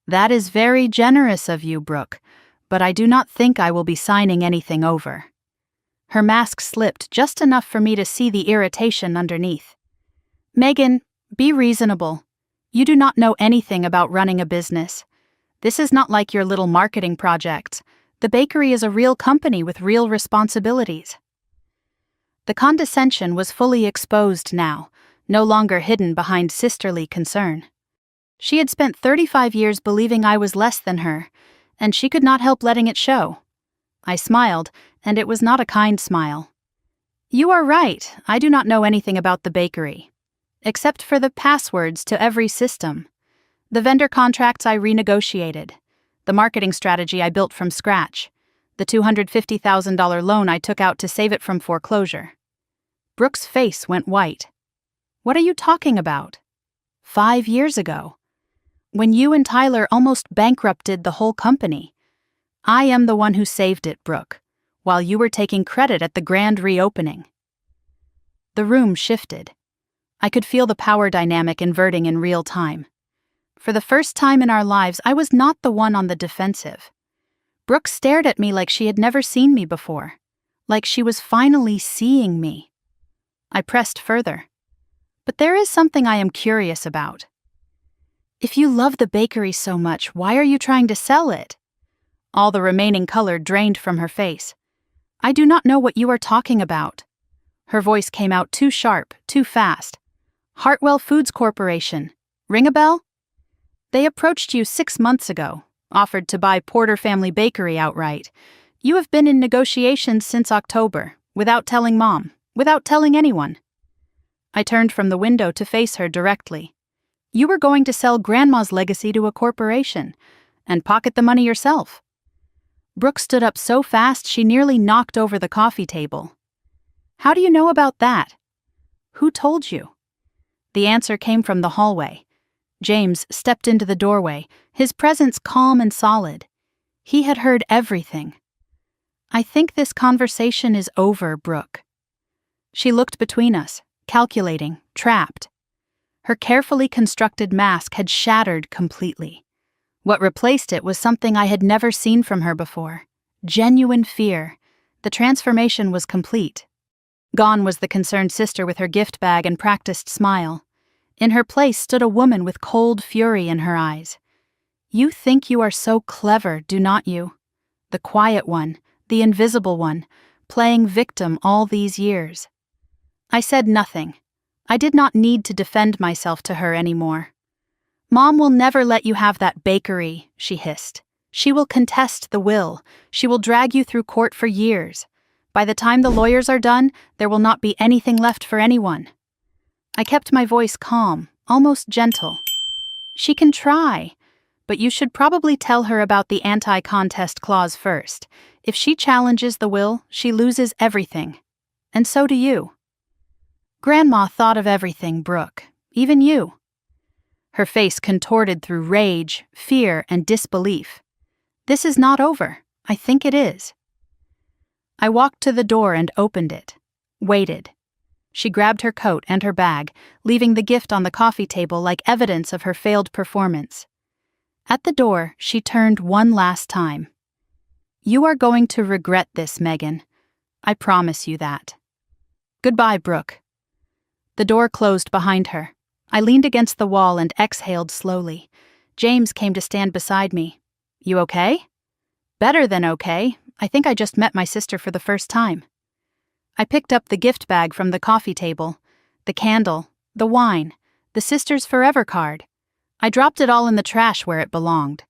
That is very generous of you, Brooke, but I do not think I will be signing anything over. Her mask slipped just enough for me to see the irritation underneath. Megan, be reasonable. You do not know anything about running a business. This is not like your little marketing projects. The bakery is a real company with real responsibilities. The condescension was fully exposed now, no longer hidden behind sisterly concern. She had spent 35 years believing I was less than her, and she could not help letting it show. I smiled, and it was not a kind smile. You are right, I do not know anything about the bakery. Except for the passwords to every system. The vendor contracts I renegotiated. The marketing strategy I built from scratch. The $250,000 loan I took out to save it from foreclosure. Brooke's face went white. What are you talking about? 5 years ago. When you and Tyler almost bankrupted the whole company. I am the one who saved it, Brooke, while you were taking credit at the grand reopening. The room shifted. I could feel the power dynamic inverting in real time. For the first time in our lives, I was not the one on the defensive. Brooke stared at me like she had never seen me before, like she was finally seeing me. I pressed further. But there is something I am curious about. If you love the bakery so much, why are you trying to sell it? All the remaining color drained from her face. I do not know what you are talking about. Her voice came out too sharp, too fast. Hartwell Foods Corporation. Ring a bell? They approached you 6 months ago, offered to buy Porter Family Bakery outright. You have been in negotiations since October, without telling Mom, without telling anyone. I turned from the window to face her directly. You were going to sell Grandma's legacy to a corporation, and pocket the money yourself. Brooke stood up so fast she nearly knocked over the coffee table. How do you know about that? Who told you? The answer came from the hallway. James stepped into the doorway, his presence calm and solid. He had heard everything. I think this conversation is over, Brooke. She looked between us, calculating, trapped. Her carefully constructed mask had shattered completely. What replaced it was something I had never seen from her before. Genuine fear. The transformation was complete. Gone was the concerned sister with her gift bag and practiced smile. In her place stood a woman with cold fury in her eyes. You think you are so clever, do not you? The quiet one, the invisible one, playing victim all these years. I said nothing. I did not need to defend myself to her anymore. "Mom will never let you have that bakery," she hissed. "She will contest the will. She will drag you through court for years. By the time the lawyers are done, there will not be anything left for anyone." I kept my voice calm, almost gentle. "She can try, but you should probably tell her about the anti-contest clause first. If she challenges the will, she loses everything. And so do you." "Grandma thought of everything, Brooke. Even you." Her face contorted through rage, fear, and disbelief. "This is not over. I think it is." I walked to the door and opened it. Waited. She grabbed her coat and her bag, leaving the gift on the coffee table like evidence of her failed performance. At the door, she turned one last time. "You are going to regret this, Megan. I promise you that. Goodbye, Brooke." The door closed behind her. I leaned against the wall and exhaled slowly. James came to stand beside me. "You okay?" "Better than okay. I think I just met my sister for the first time." I picked up the gift bag from the coffee table, the candle, the wine, the Sisters Forever card. I dropped it all in the trash where it belonged.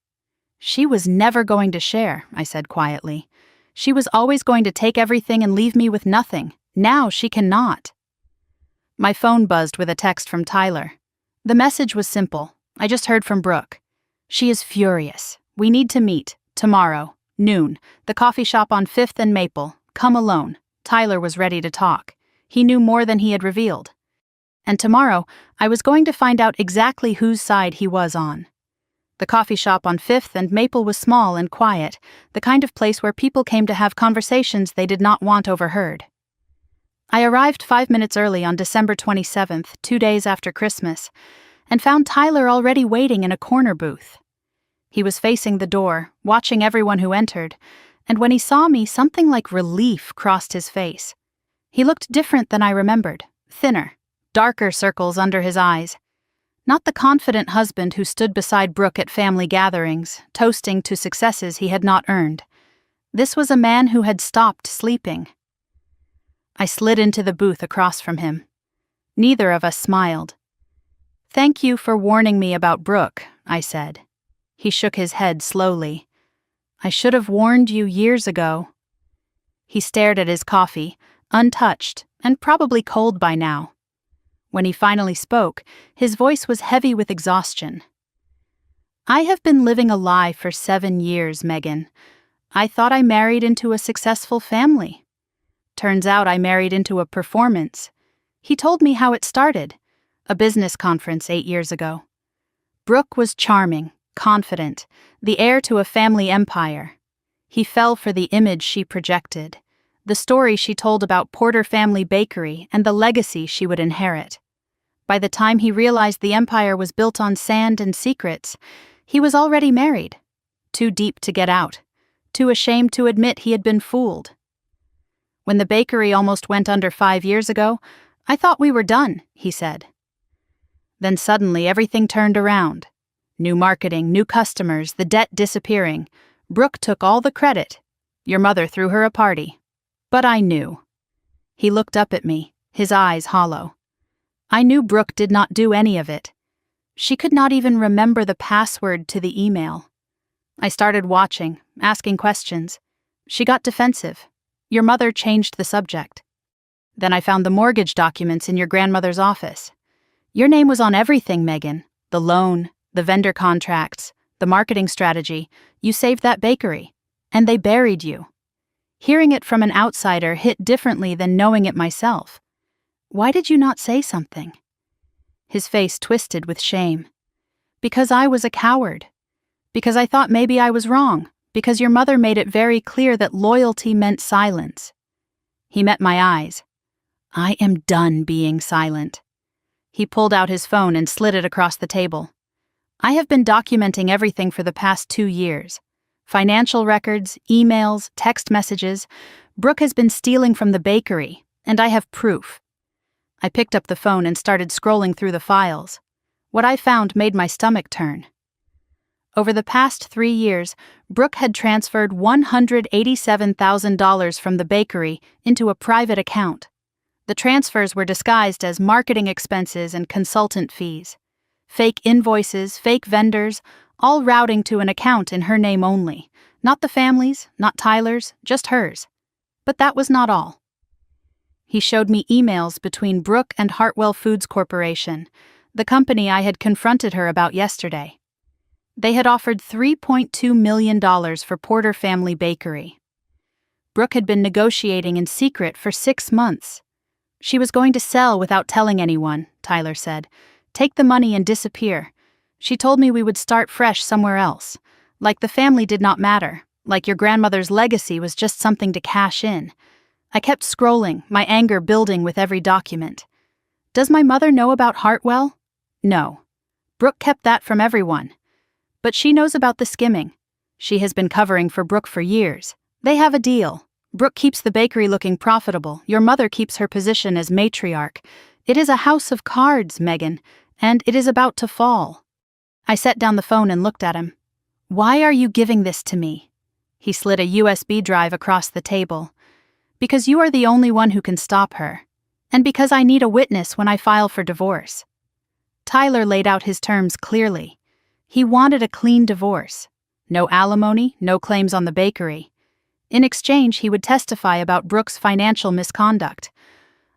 "She was never going to share," I said quietly. "She was always going to take everything and leave me with nothing. Now she cannot." My phone buzzed with a text from Tyler. The message was simple. I just heard from Brooke. "She is furious. We need to meet. Tomorrow, noon, the coffee shop on 5th and Maple. Come alone." Tyler was ready to talk. He knew more than he had revealed. And tomorrow, I was going to find out exactly whose side he was on. The coffee shop on 5th and Maple was small and quiet, the kind of place where people came to have conversations they did not want overheard. I arrived 5 minutes early on December 27th, 2 days after Christmas, and found Tyler already waiting in a corner booth. He was facing the door, watching everyone who entered, and when he saw me, something like relief crossed his face. He looked different than I remembered, thinner, darker circles under his eyes. Not the confident husband who stood beside Brooke at family gatherings, toasting to successes he had not earned. This was a man who had stopped sleeping. I slid into the booth across from him. Neither of us smiled. "Thank you for warning me about Brooke," I said. He shook his head slowly. "I should have warned you years ago." He stared at his coffee, untouched and probably cold by now. When he finally spoke, his voice was heavy with exhaustion. "I have been living a lie for 7 years, Megan. I thought I married into a successful family. Turns out I married into a performance." He told me how it started. A business conference 8 years ago. Brooke was charming, confident, the heir to a family empire. He fell for the image she projected, the story she told about Porter Family Bakery and the legacy she would inherit. By the time he realized the empire was built on sand and secrets, he was already married. Too deep to get out, too ashamed to admit he had been fooled. "When the bakery almost went under 5 years ago, I thought we were done," he said. Then suddenly everything turned around. New marketing, new customers, the debt disappearing. Brooke took all the credit. Your mother threw her a party. But I knew. He looked up at me, his eyes hollow. I knew Brooke did not do any of it. She could not even remember the password to the email. I started watching, asking questions. She got defensive. Your mother changed the subject. Then I found the mortgage documents in your grandmother's office. Your name was on everything, Megan. The loan, the vendor contracts, the marketing strategy. You saved that bakery. And they buried you. Hearing it from an outsider hit differently than knowing it myself. Why did you not say something? His face twisted with shame. Because I was a coward. Because I thought maybe I was wrong. Because your mother made it very clear that loyalty meant silence. He met my eyes. I am done being silent. He pulled out his phone and slid it across the table. I have been documenting everything for the past 2 years. Financial records, emails, text messages. Brooke has been stealing from the bakery, and I have proof. I picked up the phone and started scrolling through the files. What I found made my stomach turn. Over the past 3 years, Brooke had transferred $187,000 from the bakery into a private account. The The transfers were disguised as marketing expenses and consultant fees. Fake invoices, fake vendors, all routing to an account in her name only. Not the family's, not Tyler's, just hers. But that was not all. He showed me emails between Brooke and Hartwell Foods Corporation, the company I had confronted her about yesterday. They had offered $3.2 million for Porter Family Bakery. Brooke had been negotiating in secret for 6 months. She was going to sell without telling anyone, Tyler said. Take the money and disappear. She told me we would start fresh somewhere else. Like the family did not matter. Like your grandmother's legacy was just something to cash in. I kept scrolling, my anger building with every document. Does my mother know about Hartwell? No. Brooke kept that from everyone. But she knows about the skimming. She has been covering for Brooke for years. They have a deal. Brooke keeps the bakery looking profitable. Your mother keeps her position as matriarch. It is a house of cards, Megan, and it is about to fall. I set down the phone and looked at him. Why are you giving this to me? He slid a USB drive across the table. Because you are the only one who can stop her. And because I need a witness when I file for divorce. Tyler laid out his terms clearly. He wanted a clean divorce. No alimony, no claims on the bakery. In exchange, he would testify about Brooke's financial misconduct.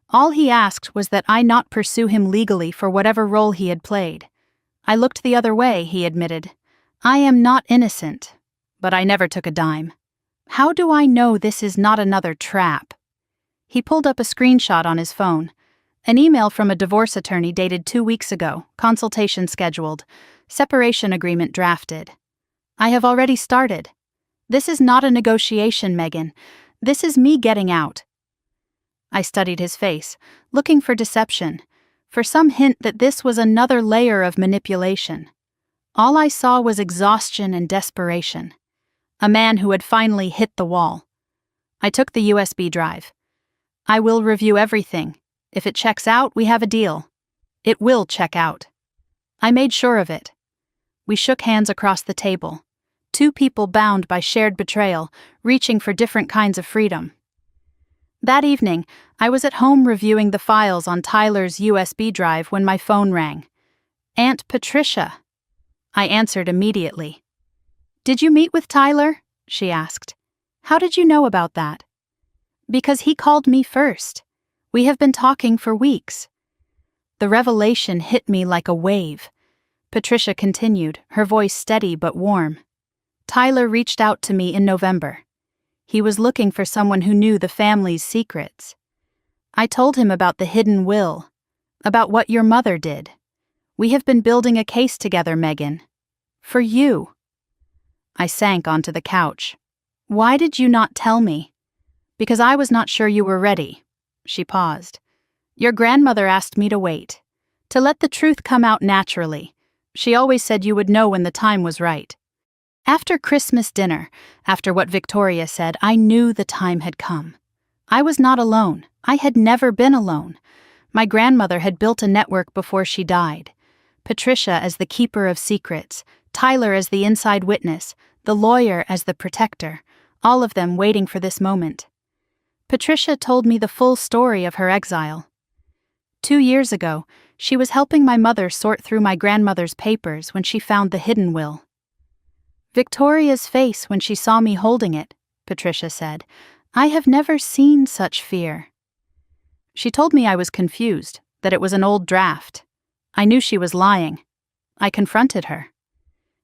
All he asked was that I not pursue him legally for whatever role he had played. I looked the other way, he admitted. I am not innocent, but I never took a dime. How do I know this is not another trap? He pulled up a screenshot on his phone. An email from a divorce attorney dated 2 weeks ago, consultation scheduled, separation agreement drafted. I have already started. This is not a negotiation, Megan. This is me getting out. I studied his face, looking for deception, for some hint that this was another layer of manipulation. All I saw was exhaustion and desperation. A man who had finally hit the wall. I took the USB drive. I will review everything. If it checks out, we have a deal. It will check out. I made sure of it. We shook hands across the table. 2 people bound by shared betrayal, reaching for different kinds of freedom. That evening, I was at home reviewing the files on Tyler's USB drive when my phone rang. Aunt Patricia. I answered immediately. Did you meet with Tyler? She asked. How did you know about that? Because he called me first. We have been talking for weeks. The revelation hit me like a wave. Patricia continued, her voice steady but warm. Tyler reached out to me in November. He was looking for someone who knew the family's secrets. I told him about the hidden will, about what your mother did. We have been building a case together, Megan. For you. I sank onto the couch. Why did you not tell me? Because I was not sure you were ready. She paused. Your grandmother asked me to wait, to let the truth come out naturally. She always said you would know when the time was right. After Christmas dinner, after what Victoria said, I knew the time had come. I was not alone. I had never been alone. My grandmother had built a network before she died. Patricia as the keeper of secrets, Tyler as the inside witness, the lawyer as the protector, all of them waiting for this moment. Patricia told me the full story of her exile. 2 years ago, she was helping my mother sort through my grandmother's papers when she found the hidden will. Victoria's face when she saw me holding it, Patricia said. I have never seen such fear. She told me I was confused, that it was an old draft. I knew she was lying. I confronted her.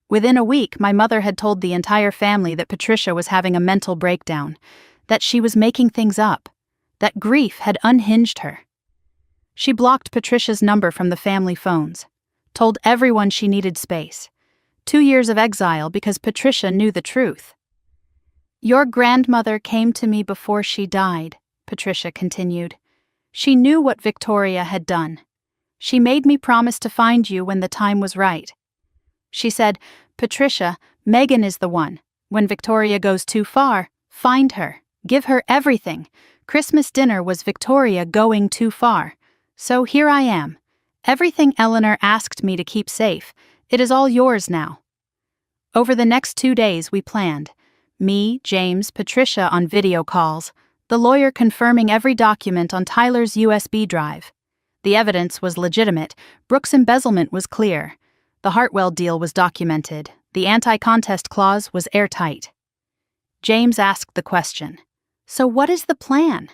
Within a week, my mother had told the entire family that Patricia was having a mental breakdown, that she was making things up, that grief had unhinged her. She blocked Patricia's number from the family phones, told everyone she needed space. 2 years of exile because Patricia knew the truth. Your grandmother came to me before she died, Patricia continued. She knew what Victoria had done. She made me promise to find you when the time was right. She said, Patricia, Megan is the one. When Victoria goes too far, find her. Give her everything. Christmas dinner was Victoria going too far. So here I am. Everything Eleanor asked me to keep safe. It is all yours now. Over the next 2 days we planned. Me, James, Patricia on video calls. the lawyer confirming every document on Tyler's USB drive. The evidence was legitimate, Brooks' embezzlement was clear. The Hartwell deal was documented, the anti-contest clause was airtight. James asked the question, "So what is the plan?"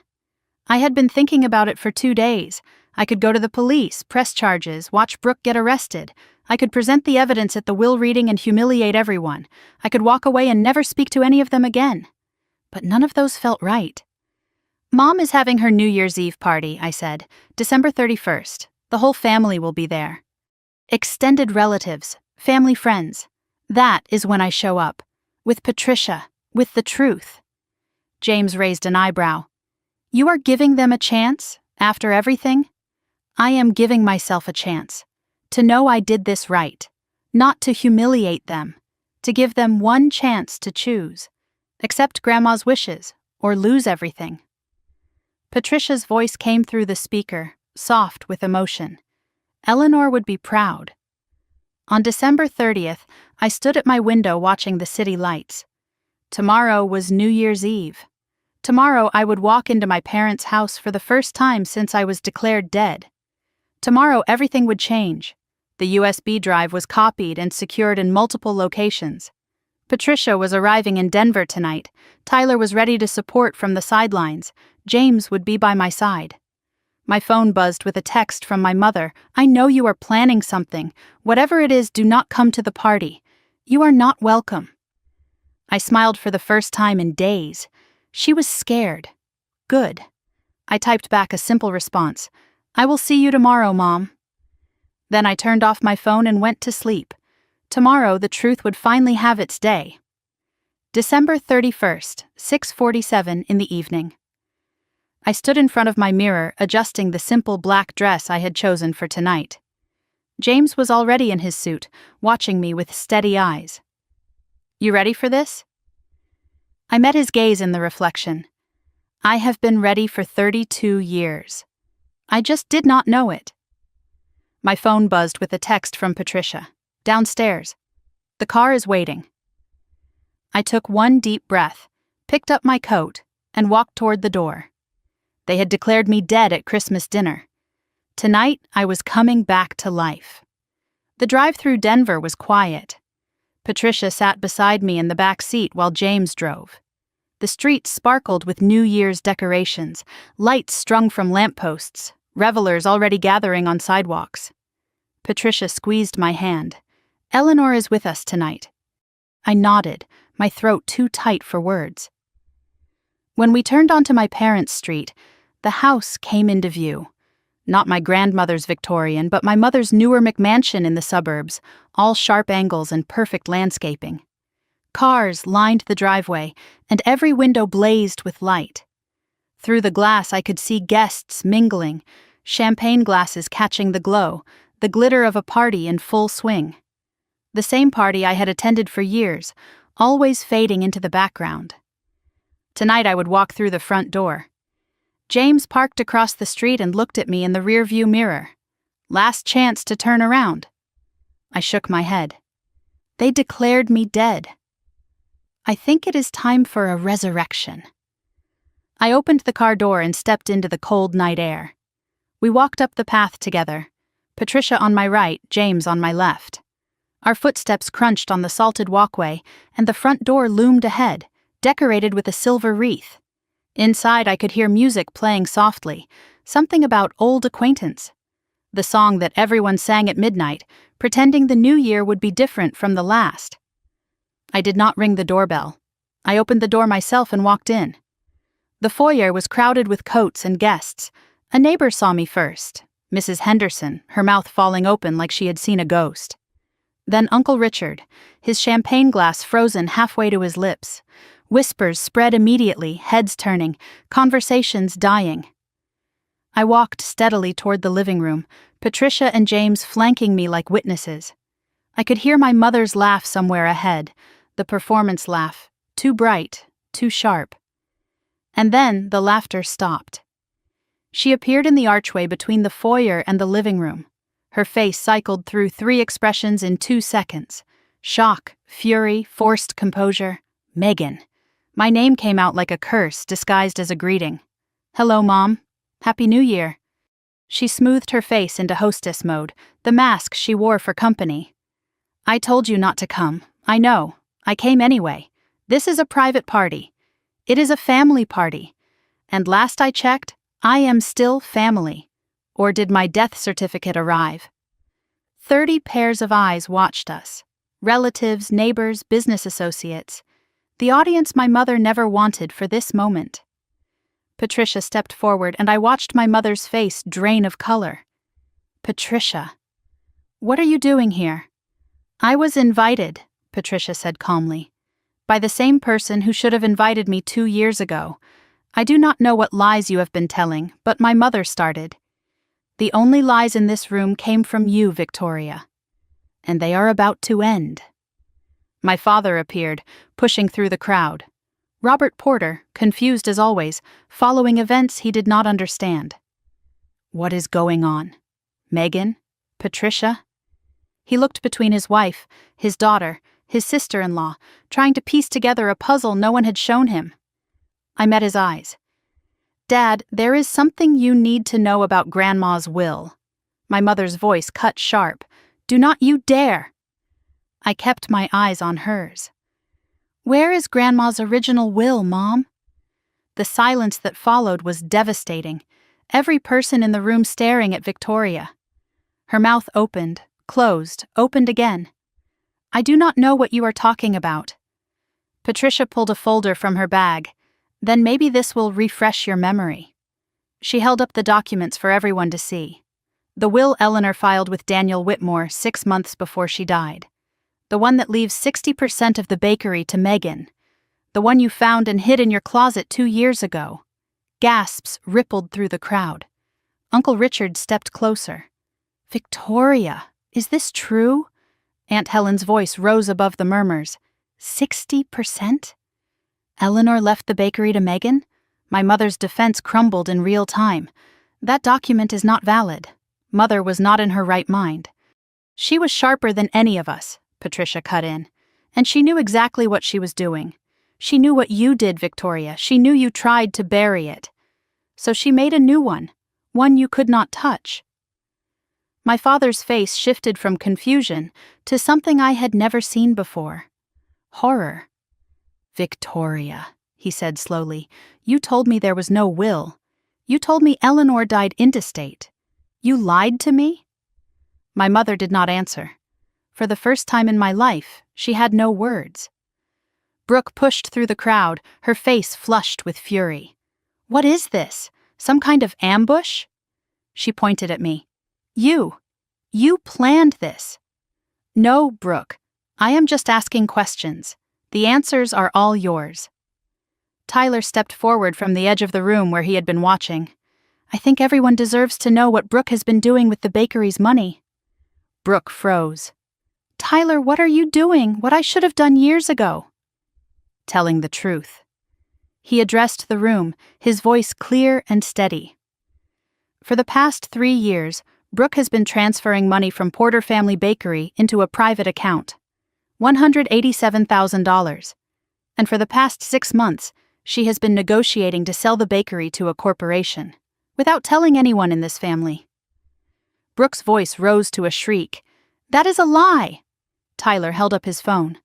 I had been thinking about it for 2 days. I could go to the police, press charges, watch Brooke get arrested. I could present the evidence at the will reading and humiliate everyone. I could walk away and never speak to any of them again. But none of those felt right. "Mom is having her New Year's Eve party," I said. "December 31st. The whole family will be there. Extended relatives, family friends. That is when I show up. With Patricia, with the truth." James raised an eyebrow. "You are giving them a chance, after everything?" "I am giving myself a chance. To know I did this right. Not to humiliate them. To give them one chance to choose. Accept Grandma's wishes, or lose everything." Patricia's voice came through the speaker, soft with emotion. Eleanor would be proud. On December 30th, I stood at my window watching the city lights. Tomorrow was New Year's Eve. Tomorrow I would walk into my parents' house for the first time since I was declared dead. Tomorrow everything would change. The USB drive was copied and secured in multiple locations. Patricia was arriving in Denver tonight. Tyler was ready to support from the sidelines. James would be by my side. My phone buzzed with a text from my mother. "I know you are planning something. Whatever it is, do not come to the party. You are not welcome." I smiled for the first time in days. She was scared. Good. I typed back a simple response. "I will see you tomorrow, Mom." Then I turned off my phone and went to sleep. Tomorrow the truth would finally have its day. December 31st, 6:47 in the evening. I stood in front of my mirror, adjusting the simple black dress I had chosen for tonight. James was already in his suit, watching me with steady eyes. "You ready for this?" I met his gaze in the reflection. I have been ready for 32 years. I just did not know it. My phone buzzed with a text from Patricia. "Downstairs. The car is waiting." I took one deep breath, picked up my coat, and walked toward the door. They had declared me dead at Christmas dinner. Tonight, I was coming back to life. The drive through Denver was quiet. Patricia sat beside me in the back seat while James drove. The streets sparkled with New Year's decorations, lights strung from lampposts, revelers already gathering on sidewalks. Patricia squeezed my hand. "Eleanor is with us tonight." I nodded, my throat too tight for words. When we turned onto my parents' street, the house came into view. Not my grandmother's Victorian, but my mother's newer McMansion in the suburbs, all sharp angles and perfect landscaping. Cars lined the driveway, and every window blazed with light. Through the glass I could see guests mingling, champagne glasses catching the glow, the glitter of a party in full swing. The same party I had attended for years, always fading into the background. Tonight I would walk through the front door. James parked across the street and looked at me in the rearview mirror. Last chance to turn around. I shook my head. They declared me dead. I think it is time for a resurrection. I opened the car door and stepped into the cold night air. We walked up the path together, Patricia on my right, James on my left. Our footsteps crunched on the salted walkway, and the front door loomed ahead, decorated with a silver wreath. Inside I could hear music playing softly, something about old acquaintance. The song that everyone sang at midnight, pretending the new year would be different from the last. I did not ring the doorbell. I opened the door myself and walked in. The foyer was crowded with coats and guests. A neighbor saw me first, Mrs. Henderson, her mouth falling open like she had seen a ghost. Then Uncle Richard, his champagne glass frozen halfway to his lips. Whispers spread immediately, heads turning, conversations dying. I walked steadily toward the living room, Patricia and James flanking me like witnesses. I could hear my mother's laugh somewhere ahead, the performance laugh, too bright, too sharp. And then the laughter stopped. She appeared in the archway between the foyer and the living room. Her face cycled through 3 expressions in 2 seconds. Shock, fury, forced composure. Megan. My name came out like a curse disguised as a greeting. "Hello, Mom. Happy New Year." She smoothed her face into hostess mode, the mask she wore for company. "I told you not to come. I know. I came anyway. This is a private party. It is a family party. And last I checked, I am still family. Or did my death certificate arrive?" 30 pairs of eyes watched us. Relatives, neighbors, business associates. The audience my mother never wanted for this moment. Patricia stepped forward and I watched my mother's face drain of color. "Patricia, what are you doing here?" "I was invited," Patricia said calmly, "by the same person who should have invited me 2 years ago. I do not know what lies you have been telling, but my mother started. The only lies in this room came from you, Victoria. And they are about to end." My father appeared, pushing through the crowd. Robert Porter, confused as always, following events he did not understand. "What is going on? Megan? Patricia?" He looked between his wife, his daughter, his sister-in-law, trying to piece together a puzzle no one had shown him. I met his eyes. "Dad, there is something you need to know about Grandma's will." My mother's voice cut sharp. "Do not you dare!" I kept my eyes on hers. "Where is Grandma's original will, Mom?" The silence that followed was devastating, every person in the room staring at Victoria. Her mouth opened, closed, opened again. "I do not know what you are talking about." Patricia pulled a folder from her bag. "Then maybe this will refresh your memory." She held up the documents for everyone to see. The will Eleanor filed with Daniel Whitmore 6 months before she died. The one that leaves 60% of the bakery to Megan. The one you found and hid in your closet 2 years ago. Gasps rippled through the crowd. Uncle Richard stepped closer. "Victoria, is this true?" Aunt Helen's voice rose above the murmurs. 60%? Eleanor left the bakery to Megan? My mother's defense crumbled in real time. That document is not valid. Mother was not in her right mind. "She was sharper than any of us," Patricia cut in. "And she knew exactly what she was doing. She knew what you did, Victoria. She knew you tried to bury it. So she made a new one you could not touch." My father's face shifted from confusion to something I had never seen before. Horror. "Victoria," he said slowly, "you told me there was no will. You told me Eleanor died intestate. You lied to me?" My mother did not answer. For the first time in my life, she had no words. Brooke pushed through the crowd, her face flushed with fury. "What is this? Some kind of ambush?" She pointed at me. You planned this." "No, Brooke. I am just asking questions. The answers are all yours." Tyler stepped forward from the edge of the room where he had been watching. "I think everyone deserves to know what Brooke has been doing with the bakery's money." Brooke froze. "Tyler, what are you doing? What I should have done years ago." "Telling the truth." He addressed the room, his voice clear and steady. "For the past 3 years, Brooke has been transferring money from Porter Family Bakery into a private account. $187,000. And for the past 6 months, she has been negotiating to sell the bakery to a corporation, without telling anyone in this family." Brooke's voice rose to a shriek. "That is a lie!" Tyler held up his phone.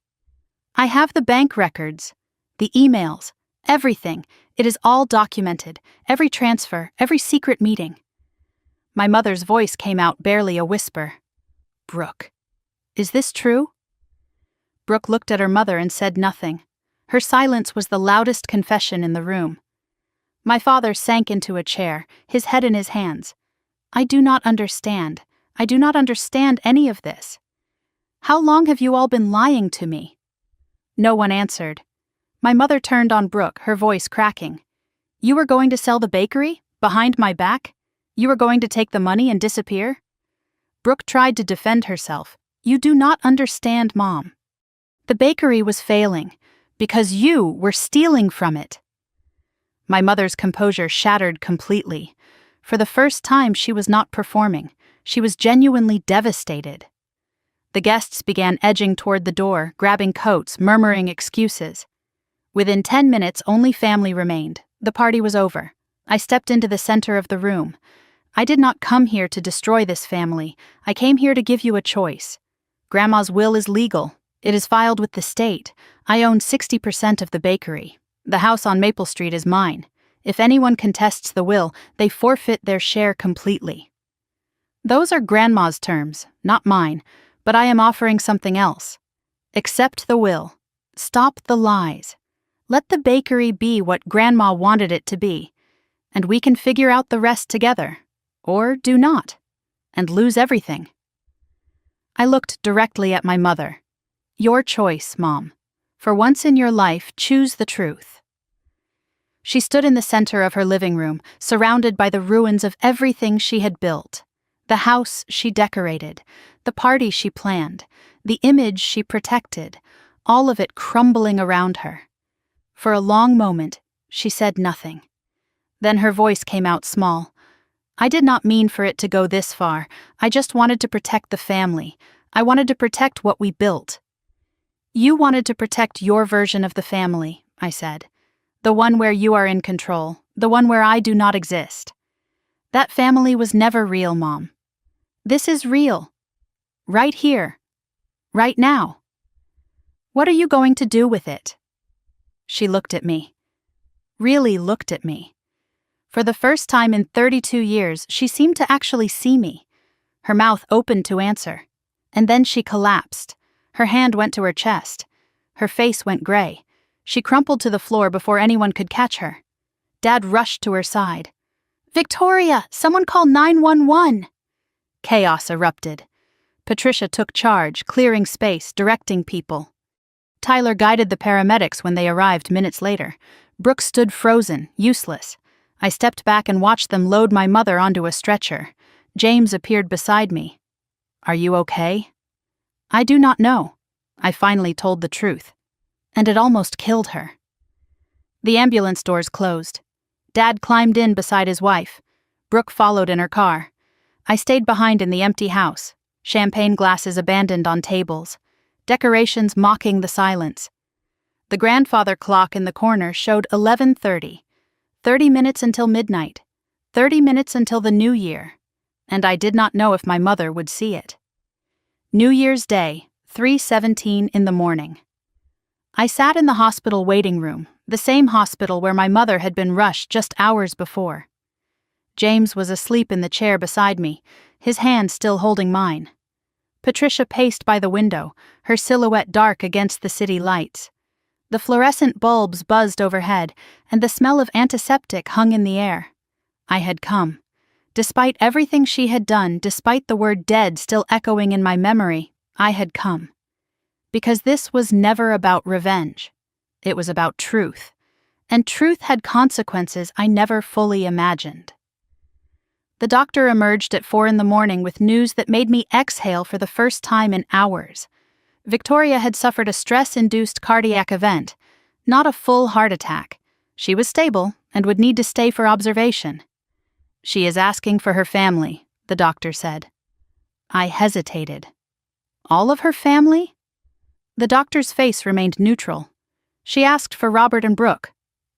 "I have the bank records, the emails, everything. It is all documented, every transfer, every secret meeting." My mother's voice came out barely a whisper. "Brooke, is this true?" Brooke looked at her mother and said nothing. Her silence was the loudest confession in the room. My father sank into a chair, his head in his hands. "I do not understand. I do not understand any of this. How long have you all been lying to me?" No one answered. My mother turned on Brooke, her voice cracking. "You were going to sell the bakery? Behind my back? You were going to take the money and disappear?" Brooke tried to defend herself. "You do not understand, Mom. The bakery was failing because you were stealing from it." My mother's composure shattered completely. For the first time, she was not performing. She was genuinely devastated. The guests began edging toward the door, grabbing coats, murmuring excuses. Within 10 minutes, only family remained. The party was over. I stepped into the center of the room. I did not come here to destroy this family. I came here to give you a choice. Grandma's will is legal. It is filed with the state. I own 60% of the bakery. The house on Maple Street is mine. If anyone contests the will, they forfeit their share completely. Those are Grandma's terms, not mine, but I am offering something else. Accept the will. Stop the lies. Let the bakery be what Grandma wanted it to be, and we can figure out the rest together, or do not, and lose everything. I looked directly at my mother. Your choice, Mom. For once in your life, choose the truth. She stood in the center of her living room, surrounded by the ruins of everything she had built. The house she decorated, the party she planned, the image she protected, all of it crumbling around her. For a long moment, she said nothing. Then her voice came out small. I did not mean for it to go this far. I just wanted to protect the family. I wanted to protect what we built. You wanted to protect your version of the family, I said. The one where you are in control, the one where I do not exist. That family was never real, Mom. This is real. Right here. Right now. What are you going to do with it? She looked at me. Really looked at me. For the first time in 32 years, she seemed to actually see me. Her mouth opened to answer. And then she collapsed. Her hand went to her chest. Her face went gray. She crumpled to the floor before anyone could catch her. Dad rushed to her side. Victoria, someone call 911. Chaos erupted. Patricia took charge, clearing space, directing people. Tyler guided the paramedics when they arrived minutes later. Brooke stood frozen, useless. I stepped back and watched them load my mother onto a stretcher. James appeared beside me. Are you okay? I do not know. I finally told the truth. And it almost killed her. The ambulance doors closed. Dad climbed in beside his wife. Brooke followed in her car. I stayed behind in the empty house, champagne glasses abandoned on tables, decorations mocking the silence. The grandfather clock in the corner showed 11:30. 30 minutes until midnight. 30 minutes until the new year. And I did not know if my mother would see it. New Year's Day, 3:17 in the morning. I sat in the hospital waiting room, the same hospital where my mother had been rushed just hours before. James was asleep in the chair beside me, his hand still holding mine. Patricia paced by the window, her silhouette dark against the city lights. The fluorescent bulbs buzzed overhead, and the smell of antiseptic hung in the air. I had come. Despite everything she had done, despite the word dead still echoing in my memory, I had come. Because this was never about revenge. It was about truth. And truth had consequences I never fully imagined. The doctor emerged at 4 a.m. with news that made me exhale for the first time in hours. Victoria had suffered a stress-induced cardiac event, not a full heart attack. She was stable and would need to stay for observation. She is asking for her family, the doctor said. I hesitated. All of her family? The doctor's face remained neutral. She asked for Robert and Brooke.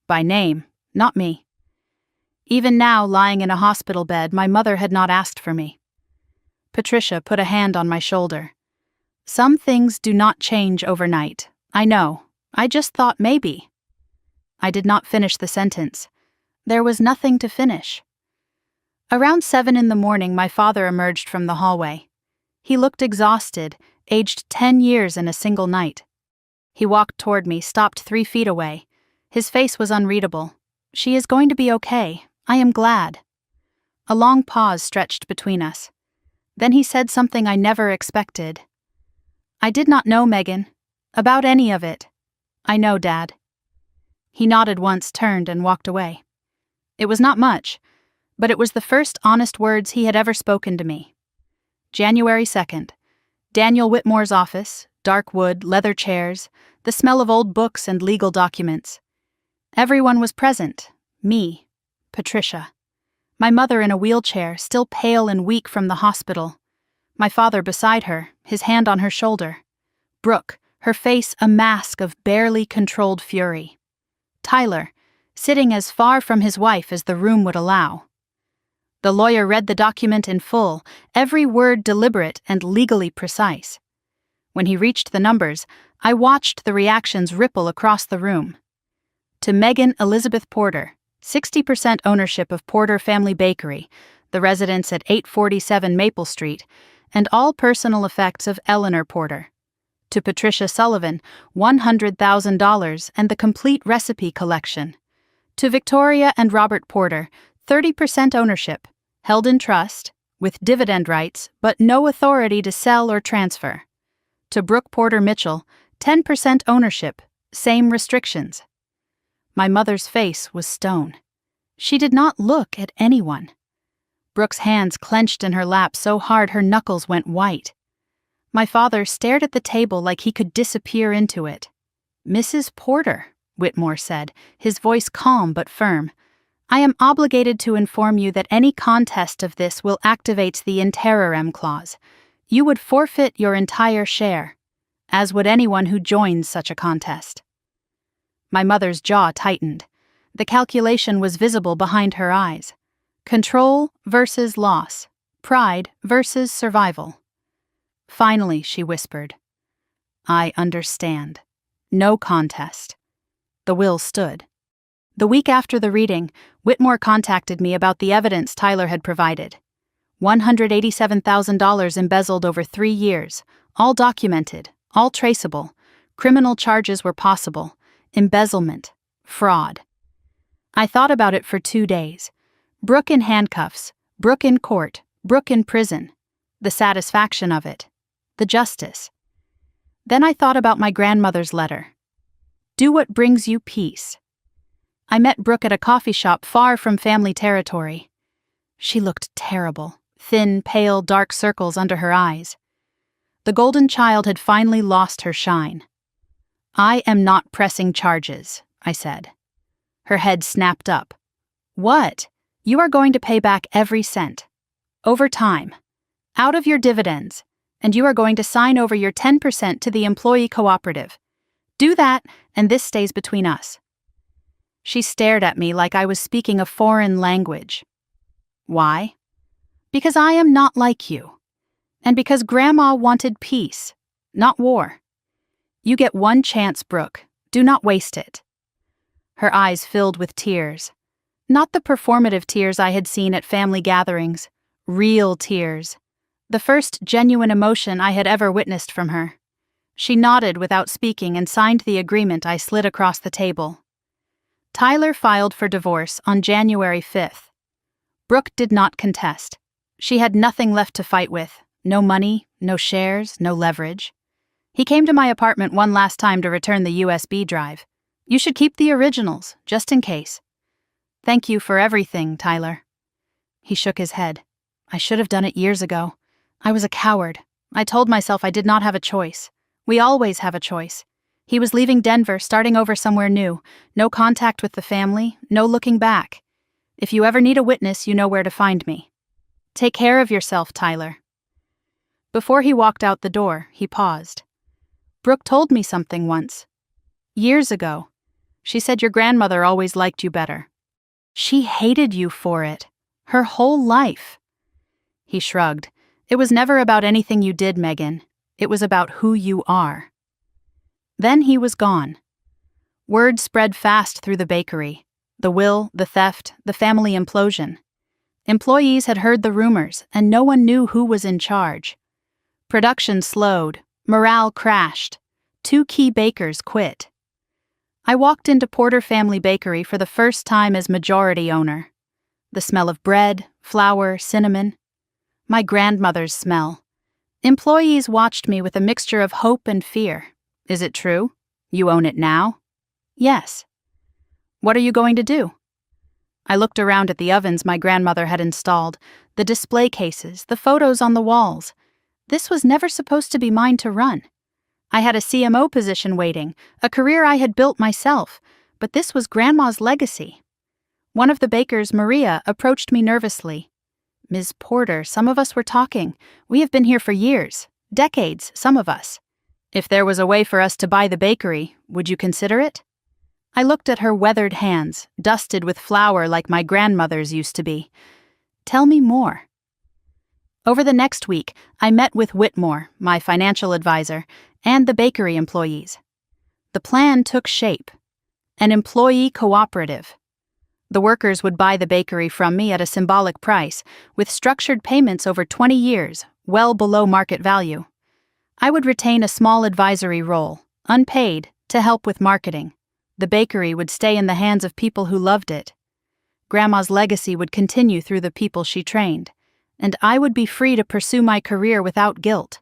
By name, not me. Even now, lying in a hospital bed, my mother had not asked for me. Patricia put a hand on my shoulder. Some things do not change overnight. I know. I just thought maybe. I did not finish the sentence. There was nothing to finish. Around 7 a.m, my father emerged from the hallway. He looked exhausted, aged 10 years in a single night. He walked toward me, stopped 3 feet away. His face was unreadable. She is going to be okay. I am glad. A long pause stretched between us. Then he said something I never expected. I did not know, Megan. About any of it. I know, Dad. He nodded once, turned, and walked away. It was not much, but it was the first honest words he had ever spoken to me. January 2nd. Daniel Whitmore's office, dark wood, leather chairs, the smell of old books and legal documents. Everyone was present. Me. Patricia. My mother in a wheelchair, still pale and weak from the hospital. My father beside her, his hand on her shoulder. Brooke, her face a mask of barely controlled fury. Tyler, sitting as far from his wife as the room would allow. The lawyer read the document in full, every word deliberate and legally precise. When he reached the numbers, I watched the reactions ripple across the room. To Megan Elizabeth Porter, 60% ownership of Porter Family Bakery, the residence at 847 Maple Street, and all personal effects of Eleanor Porter. To Patricia Sullivan, $100,000 and the complete recipe collection. To Victoria and Robert Porter, 30% ownership, held in trust, with dividend rights, but no authority to sell or transfer. To Brooke Porter Mitchell, 10% ownership, same restrictions. My mother's face was stone. She did not look at anyone. Brooke's hands clenched in her lap so hard her knuckles went white. My father stared at the table like he could disappear into it. "Mrs. Porter," Whitmore said, his voice calm but firm, "I am obligated to inform you that any contest of this will activate the in terrorem clause. You would forfeit your entire share, as would anyone who joins such a contest." My mother's jaw tightened. The calculation was visible behind her eyes. Control versus loss. Pride versus survival. Finally, she whispered, "I understand. No contest." The will stood. The week after the reading, Whitmore contacted me about the evidence Tyler had provided. $187,000 embezzled over 3 years, all documented, all traceable. Criminal charges were possible. Embezzlement. Fraud. I thought about it for 2 days. Brooke in handcuffs, Brooke in court, Brooke in prison. The satisfaction of it. The justice. Then I thought about my grandmother's letter. Do what brings you peace. I met Brooke at a coffee shop far from family territory. She looked terrible, thin, pale, dark circles under her eyes. The golden child had finally lost her shine. "I am not pressing charges," I said. Her head snapped up. "What? You are going to pay back every cent. Over time. Out of your dividends. And you are going to sign over your 10% to the employee cooperative. Do that, and this stays between us." She stared at me like I was speaking a foreign language. "Why?" "Because I am not like you. And because Grandma wanted peace, not war. You get one chance, Brooke. Do not waste it." Her eyes filled with tears. Not the performative tears I had seen at family gatherings. Real tears. The first genuine emotion I had ever witnessed from her. She nodded without speaking and signed the agreement I slid across the table. Tyler filed for divorce on January 5th. Brooke did not contest. She had nothing left to fight with. No money, no shares, no leverage. He came to my apartment one last time to return the USB drive. "You should keep the originals, just in case." "Thank you for everything, Tyler." He shook his head. "I should have done it years ago. I was a coward. I told myself I did not have a choice. We always have a choice. He was leaving Denver, starting over somewhere new. No contact with the family, no looking back. If you ever need a witness, you know where to find me. Take care of yourself, Tyler." Before he walked out the door, he paused. "Brooke told me something once. Years ago. She said your grandmother always liked you better. She hated you for it. Her whole life." He shrugged. "It was never about anything you did, Megan. It was about who you are." Then he was gone. Word spread fast through the bakery. The will, the theft, the family implosion. Employees had heard the rumors, and no one knew who was in charge. Production slowed. Morale crashed. 2 key bakers quit. I walked into Porter Family Bakery for the first time as majority owner. The smell of bread, flour, cinnamon. My grandmother's smell. Employees watched me with a mixture of hope and fear. "Is it true? You own it now?" "Yes." "What are you going to do?" I looked around at the ovens my grandmother had installed, the display cases, the photos on the walls. This was never supposed to be mine to run. I had a CMO position waiting, a career I had built myself, but this was Grandma's legacy. One of the bakers, Maria, approached me nervously. "Ms. Porter, some of us were talking. We have been here for years, decades, some of us. If there was a way for us to buy the bakery, would you consider it?" I looked at her weathered hands, dusted with flour like my grandmother's used to be. Tell me more. Over the next week, I met with Whitmore, my financial advisor, and the bakery employees. The plan took shape. An employee cooperative. The workers would buy the bakery from me at a symbolic price, with structured payments over 20 years, well below market value. I would retain a small advisory role, unpaid, to help with marketing. The bakery would stay in the hands of people who loved it. Grandma's legacy would continue through the people she trained, and I would be free to pursue my career without guilt.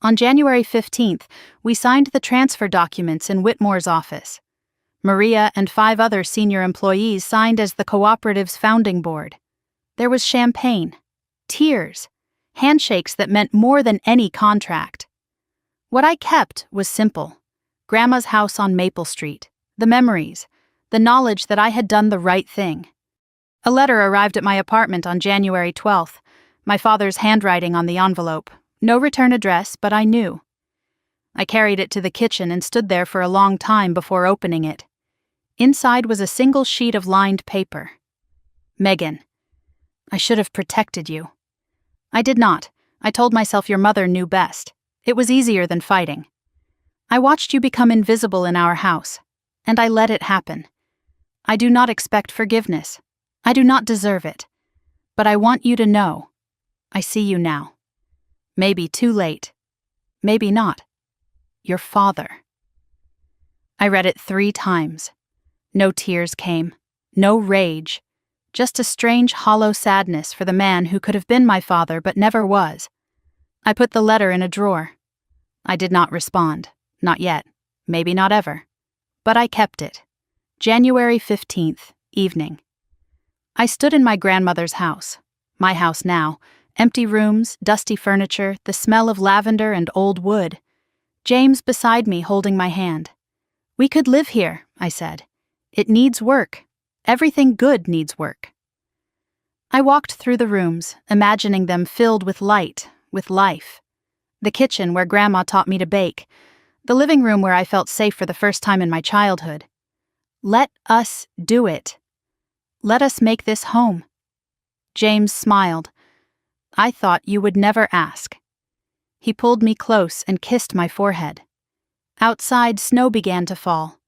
On January 15th, we signed the transfer documents in Whitmore's office. Maria and 5 other senior employees signed as the cooperative's founding board. There was champagne, tears, handshakes that meant more than any contract. What I kept was simple: Grandma's house on Maple Street, the memories, the knowledge that I had done the right thing. A letter arrived at my apartment on January 12th, my father's handwriting on the envelope. No return address, but I knew. I carried it to the kitchen and stood there for a long time before opening it. Inside was a single sheet of lined paper. Megan, I should have protected you. I did not. I told myself your mother knew best. It was easier than fighting. I watched you become invisible in our house, and I let it happen. I do not expect forgiveness. I do not deserve it. But I want you to know. I see you now. Maybe too late. Maybe not. Your father. I read it 3 times. No tears came. No rage. Just a strange, hollow sadness for the man who could have been my father but never was. I put the letter in a drawer. I did not respond. Not yet. Maybe not ever. But I kept it. January 15th, evening. I stood in my grandmother's house. My house now. Empty rooms, dusty furniture, the smell of lavender and old wood. James beside me holding my hand. We could live here, I said. It needs work. Everything good needs work. I walked through the rooms, imagining them filled with light, with life. The kitchen where Grandma taught me to bake. The living room where I felt safe for the first time in my childhood. Let us do it. Let us make this home. James smiled. I thought you would never ask. He pulled me close and kissed my forehead. Outside, snow began to fall.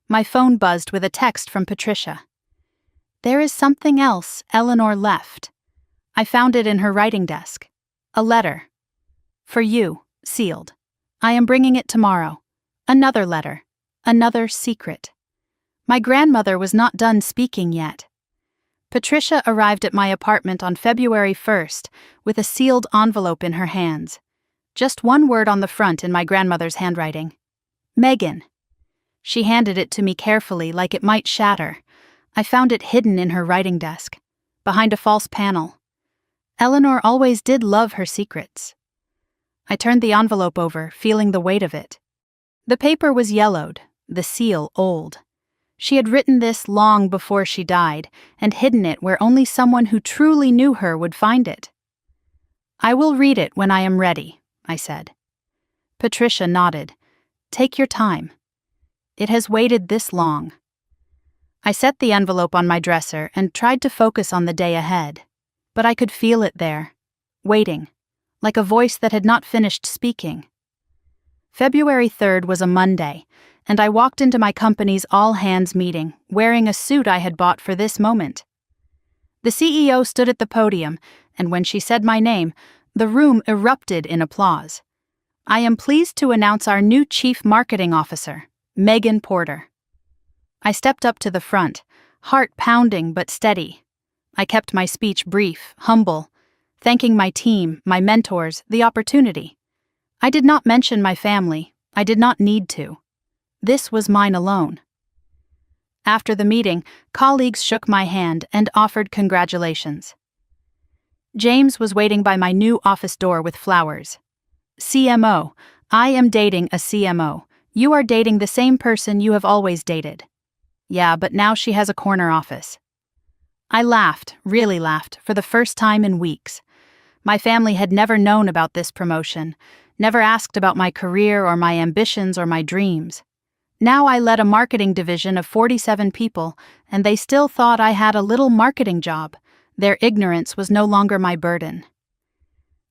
My phone buzzed with a text from Patricia. There is something else Eleanor left. I found it in her writing desk. A letter. For you, sealed. I am bringing it tomorrow. Another letter. Another secret. My grandmother was not done speaking yet. Patricia arrived at my apartment on February 1st with a sealed envelope in her hands. Just one word on the front in my grandmother's handwriting. Megan. She handed it to me carefully like it might shatter. I found it hidden in her writing desk, behind a false panel. Eleanor always did love her secrets. I turned the envelope over, feeling the weight of it. The paper was yellowed, the seal old. She had written this long before she died, and hidden it where only someone who truly knew her would find it. I will read it when I am ready, I said. Patricia nodded. Take your time. It has waited this long. I set the envelope on my dresser and tried to focus on the day ahead, but I could feel it there, waiting, like a voice that had not finished speaking. February 3rd was a Monday, and I walked into my company's all-hands meeting, wearing a suit I had bought for this moment. The CEO stood at the podium, and when she said my name, the room erupted in applause. I am pleased to announce our new Chief Marketing Officer, Megan Porter. I stepped up to the front, heart pounding but steady. I kept my speech brief, humble, thanking my team, my mentors, the opportunity. I did not mention my family. I did not need to. This was mine alone. After the meeting, colleagues shook my hand and offered congratulations. James was waiting by my new office door with flowers. CMO, I am dating a CMO. You are dating the same person you have always dated. Yeah, but now she has a corner office. I laughed, really laughed, for the first time in weeks. My family had never known about this promotion, never asked about my career or my ambitions or my dreams. Now I led a marketing division of 47 people, and they still thought I had a little marketing job. Their ignorance was no longer my burden.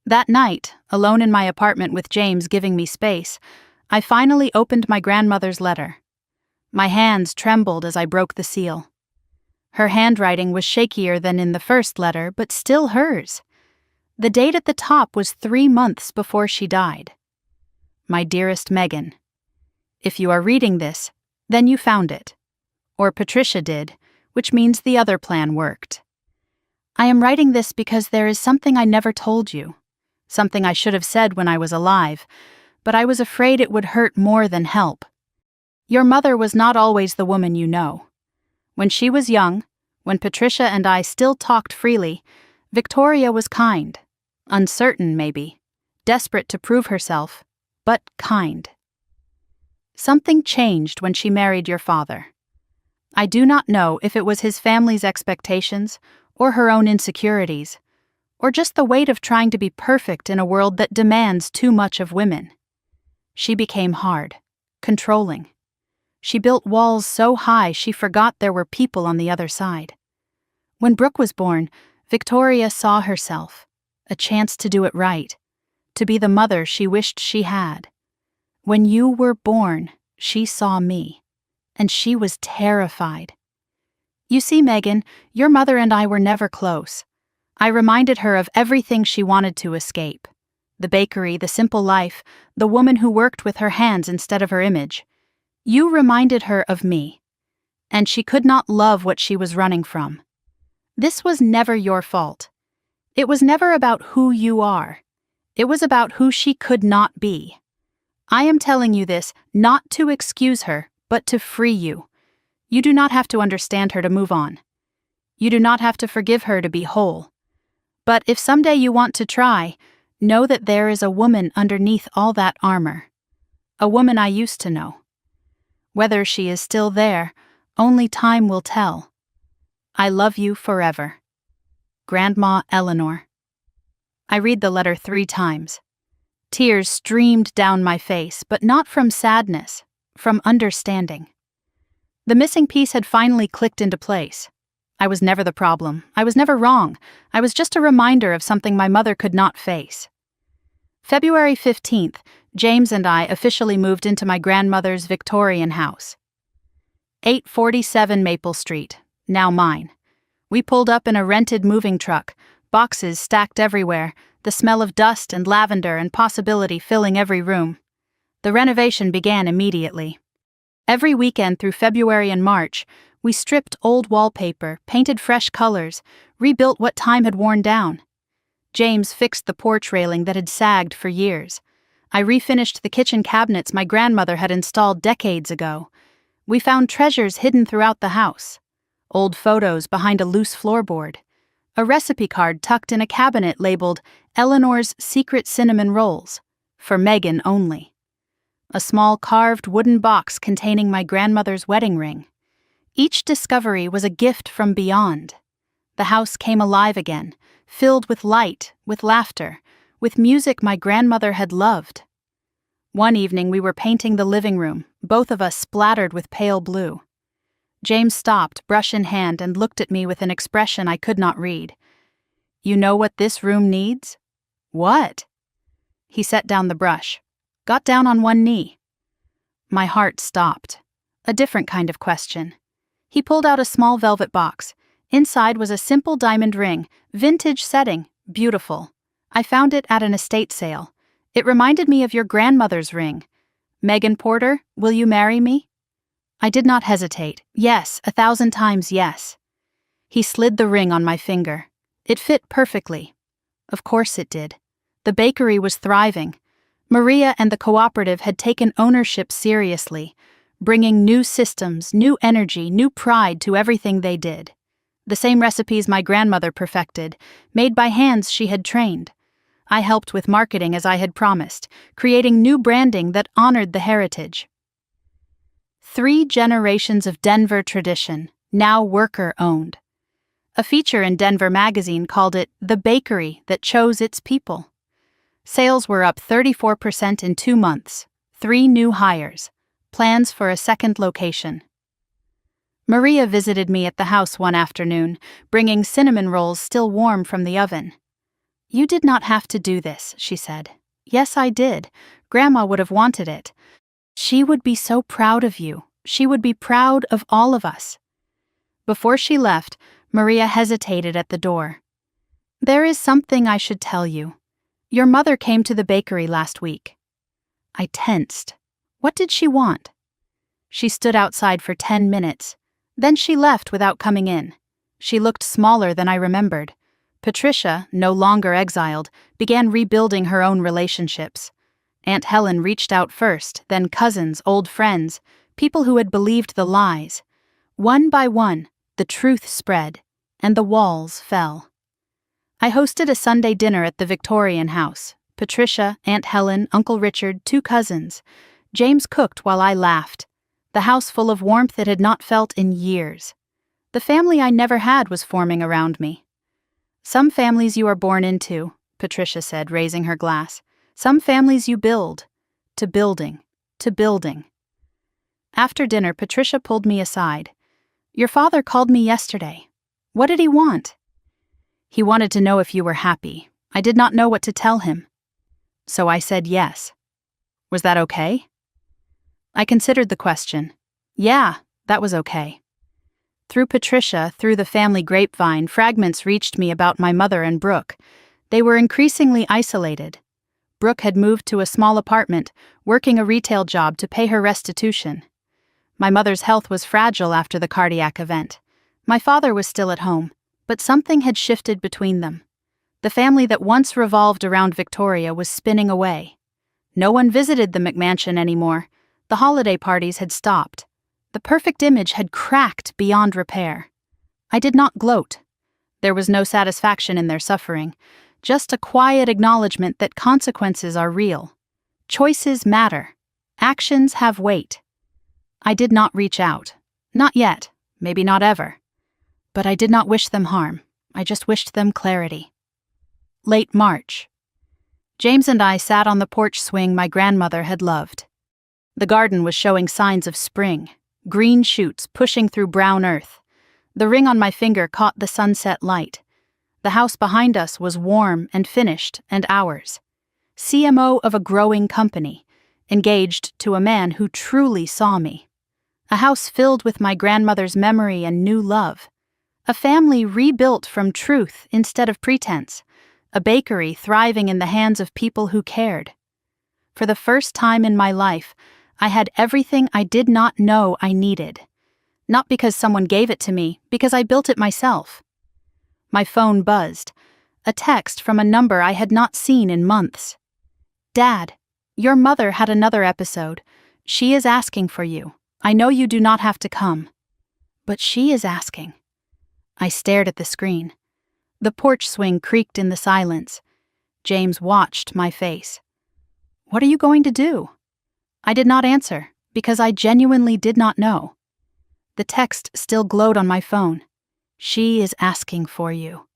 That night, alone in my apartment with James giving me space, I finally opened my grandmother's letter. My hands trembled as I broke the seal. Her handwriting was shakier than in the first letter, but still hers. The date at the top was 3 months before she died. My dearest Megan, if you are reading this, then you found it. Or Patricia did, which means the other plan worked. I am writing this because there is something I never told you, something I should have said when I was alive, but I was afraid it would hurt more than help. Your mother was not always the woman you know. When she was young, when Patricia and I still talked freely, Victoria was kind, uncertain maybe, desperate to prove herself, but kind. Something changed when she married your father. I do not know if it was his family's expectations, or her own insecurities, or just the weight of trying to be perfect in a world that demands too much of women. She became hard, controlling. She built walls so high she forgot there were people on the other side. When Brooke was born, Victoria saw herself, a chance to do it right, to be the mother she wished she had. When you were born, she saw me, and she was terrified. You see, Megan, your mother and I were never close. I reminded her of everything she wanted to escape. The bakery, the simple life, the woman who worked with her hands instead of her image. You reminded her of me, and she could not love what she was running from. This was never your fault. It was never about who you are. It was about who she could not be. I am telling you this not to excuse her, but to free you. You do not have to understand her to move on. You do not have to forgive her to be whole. But if someday you want to try, know that there is a woman underneath all that armor. A woman I used to know. Whether she is still there, only time will tell. I love you forever. Grandma Eleanor. I read the letter 3 times. Tears streamed down my face, but not from sadness, from understanding. The missing piece had finally clicked into place. I was never the problem. I was never wrong. I was just a reminder of something my mother could not face. February 15th, James and I officially moved into my grandmother's Victorian house. 847 Maple Street, now mine. We pulled up in a rented moving truck, boxes stacked everywhere, the smell of dust and lavender and possibility filling every room. The renovation began immediately. Every weekend through February and March, we stripped old wallpaper, painted fresh colors, rebuilt what time had worn down. James fixed the porch railing that had sagged for years. I refinished the kitchen cabinets my grandmother had installed decades ago. We found treasures hidden throughout the house. Old photos behind a loose floorboard. A recipe card tucked in a cabinet labeled Eleanor's Secret Cinnamon Rolls, for Megan only. A small carved wooden box containing my grandmother's wedding ring. Each discovery was a gift from beyond. The house came alive again, filled with light, with laughter, with music my grandmother had loved. One evening we were painting the living room, both of us splattered with pale blue. James stopped, brush in hand, and looked at me with an expression I could not read. You know what this room needs? What? He set down the brush, got down on one knee. My heart stopped. A different kind of question. He pulled out a small velvet box. Inside was a simple diamond ring, vintage setting, beautiful. I found it at an estate sale. It reminded me of your grandmother's ring. Megan Porter, will you marry me? I did not hesitate. Yes, 1,000 times yes. He slid the ring on my finger. It fit perfectly. Of course it did. The bakery was thriving. Maria and the cooperative had taken ownership seriously, bringing new systems, new energy, new pride to everything they did. The same recipes my grandmother perfected, made by hands she had trained. I helped with marketing as I had promised, creating new branding that honored the heritage. 3 generations of Denver tradition, now worker-owned. A feature in Denver magazine called it the bakery that chose its people. Sales were up 34% in 2 months, 3 new hires, Plans for a second location. Maria visited me at the house one afternoon, bringing cinnamon rolls still warm from the oven. "You did not have to do this," she said. "Yes, I did. Grandma would have wanted it. She would be so proud of you. She would be proud of all of us." Before she left, Maria hesitated at the door. "There is something I should tell you. Your mother came to the bakery last week." I tensed. What did she want? She stood outside for 10 minutes. Then she left without coming in. She looked smaller than I remembered. Patricia, no longer exiled, began rebuilding her own relationships. Aunt Helen reached out first, then cousins, old friends, people who had believed the lies. One by one, the truth spread, and the walls fell. I hosted a Sunday dinner at the Victorian house. Patricia, Aunt Helen, Uncle Richard, 2 cousins. James cooked while I laughed. The house full of warmth it had not felt in years. The family I never had was forming around me. "Some families you are born into," Patricia said, raising her glass. "Some families you build. To building. To building." After dinner, Patricia pulled me aside. "Your father called me yesterday. What did he want?" "He wanted to know if you were happy. I did not know what to tell him. So I said yes." "Was that okay?" I considered the question. Yeah, that was okay. Through Patricia, through the family grapevine, fragments reached me about my mother and Brooke. They were increasingly isolated. Brooke had moved to a small apartment, working a retail job to pay her restitution. My mother's health was fragile after the cardiac event. My father was still at home, but something had shifted between them. The family that once revolved around Victoria was spinning away. No one visited the McMansion anymore. The holiday parties had stopped. The perfect image had cracked beyond repair. I did not gloat. There was no satisfaction in their suffering, just a quiet acknowledgement that consequences are real. Choices matter. Actions have weight. I did not reach out. Not yet, maybe not ever. But I did not wish them harm. I just wished them clarity. Late March. James and I sat on the porch swing my grandmother had loved. The garden was showing signs of spring, green shoots pushing through brown earth. The ring on my finger caught the sunset light. The house behind us was warm and finished and ours. CMO of a growing company, engaged to a man who truly saw me. A house filled with my grandmother's memory and new love. A family rebuilt from truth instead of pretense. A bakery thriving in the hands of people who cared. For the first time in my life, I had everything I did not know I needed. Not because someone gave it to me, because I built it myself. My phone buzzed. A text from a number I had not seen in months. "Dad, your mother had another episode. She is asking for you. I know you do not have to come. But she is asking." I stared at the screen. The porch swing creaked in the silence. James watched my face. "What are you going to do?" I did not answer, because I genuinely did not know. The text still glowed on my phone. "She is asking for you.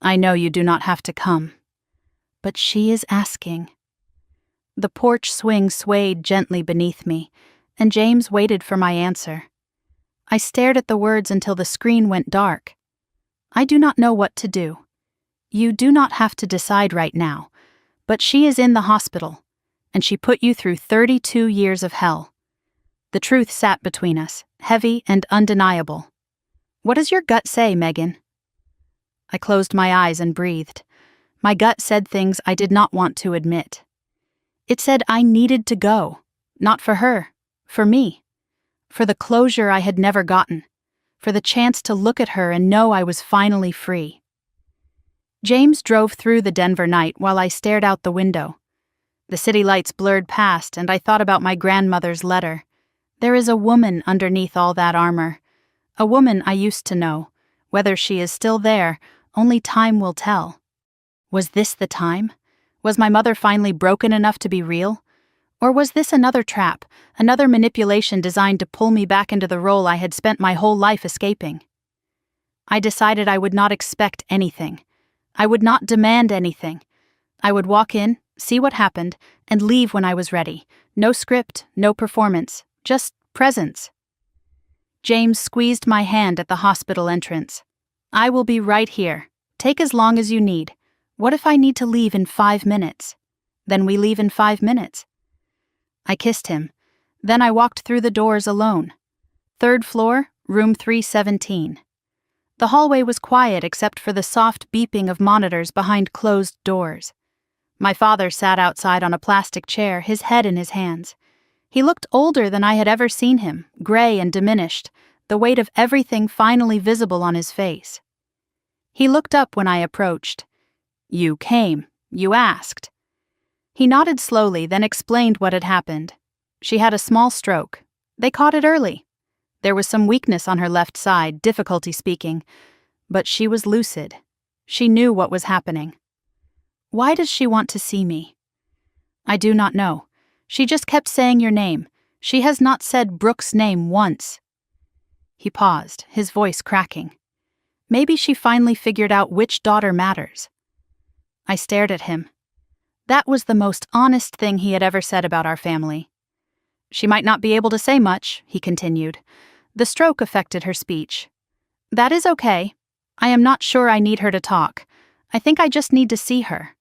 I know you do not have to come. But she is asking." The porch swing swayed gently beneath me, and James waited for my answer. I stared at the words until the screen went dark. "I do not know what to do. You do not have to decide right now, but she is in the hospital, and she put you through 32 years of hell." The truth sat between us, heavy and undeniable. "What does your gut say, Megan?" I closed my eyes and breathed. My gut said things I did not want to admit. It said I needed to go, not for her, for me, for the closure I had never gotten, for the chance to look at her and know I was finally free. James drove through the Denver night while I stared out the window. The city lights blurred past, and I thought about my grandmother's letter. There is a woman underneath all that armor. A woman I used to know. Whether she is still there, only time will tell. Was this the time? Was my mother finally broken enough to be real? Or was this another trap, another manipulation designed to pull me back into the role I had spent my whole life escaping? I decided I would not expect anything. I would not demand anything. I would walk in, see what happened, and leave when I was ready. No script, no performance, Just presents. James squeezed my hand at the hospital entrance. I will be right here. Take as long as you need. What if I need to leave in 5 minutes? Then we leave in 5 minutes. I kissed him. Then I walked through the doors alone. 3rd floor, room 317. The hallway was quiet except for the soft beeping of monitors behind closed doors. My father sat outside on a plastic chair, his head in his hands. He looked older than I had ever seen him, gray and diminished, the weight of everything finally visible on his face. He looked up when I approached. You came. You asked. He nodded slowly, then explained what had happened. She had a small stroke. They caught it early. There was some weakness on her left side, difficulty speaking, but she was lucid. She knew what was happening. Why does she want to see me? I do not know. She just kept saying your name. She has not said Brooke's name once. He paused, his voice cracking. Maybe she finally figured out which daughter matters. I stared at him. That was the most honest thing he had ever said about our family. She might not be able to say much, he continued. The stroke affected her speech. That is okay. I am not sure I need her to talk. I think I just need to see her.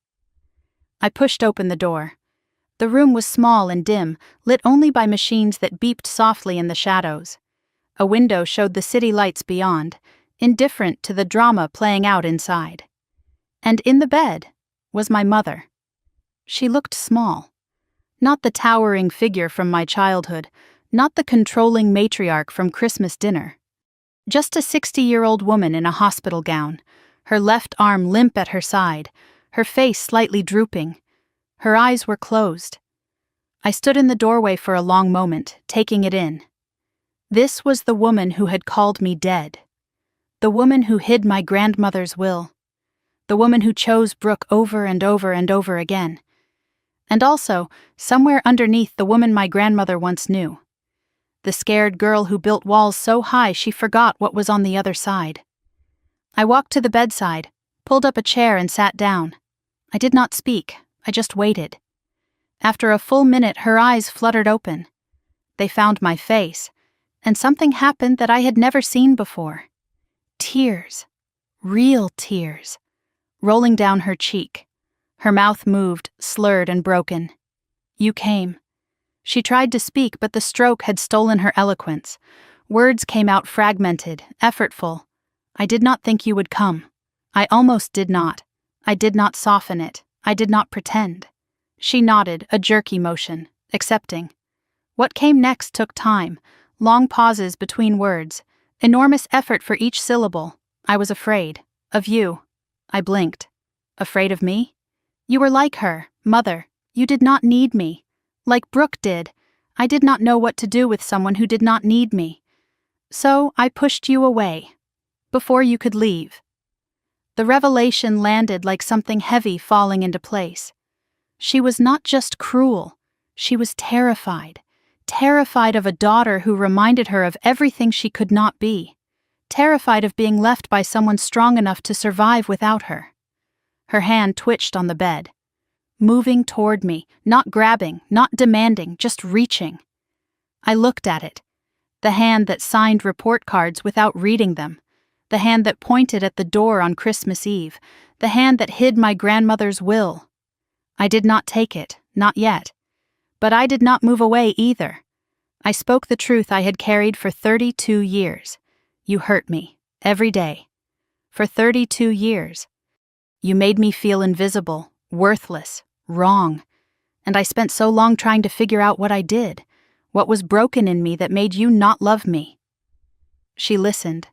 I pushed open the door. The room was small and dim, lit only by machines that beeped softly in the shadows. A window showed the city lights beyond, indifferent to the drama playing out inside. And in the bed was my mother. She looked small. Not the towering figure from my childhood, not the controlling matriarch from Christmas dinner. Just a 60-year-old woman in a hospital gown, her left arm limp at her side, her face slightly drooping. Her eyes were closed. I stood in the doorway for a long moment, taking it in. This was the woman who had called me dead. The woman who hid my grandmother's will. The woman who chose Brooke over and over and over again. And also, somewhere underneath, the woman my grandmother once knew. The scared girl who built walls so high she forgot what was on the other side. I walked to the bedside, pulled up a chair and sat down. I did not speak, I just waited. After a full minute, her eyes fluttered open. They found my face, and something happened that I had never seen before. Tears. Real tears. Rolling down her cheek. Her mouth moved, slurred and broken. You came. She tried to speak, but the stroke had stolen her eloquence. Words came out fragmented, effortful. I did not think you would come. I almost did not. I did not soften it. I did not pretend. She nodded, a jerky motion, accepting. What came next took time, long pauses between words, enormous effort for each syllable. I was afraid. Of you. I blinked. Afraid of me? You were like her, Mother. You did not need me. Like Brooke did. I did not know what to do with someone who did not need me. So I pushed you away. Before you could leave. The revelation landed like something heavy falling into place. She was not just cruel. She was terrified. Terrified of a daughter who reminded her of everything she could not be. Terrified of being left by someone strong enough to survive without her. Her hand twitched on the bed. Moving toward me, not grabbing, not demanding, just reaching. I looked at it. The hand that signed report cards without reading them. The hand that pointed at the door on Christmas Eve. The hand that hid my grandmother's will. I did not take it, not yet. But I did not move away either. I spoke the truth I had carried for 32 years. You hurt me, every day. For 32 years. You made me feel invisible, worthless, wrong. And I spent so long trying to figure out what I did, what was broken in me that made you not love me. She listened,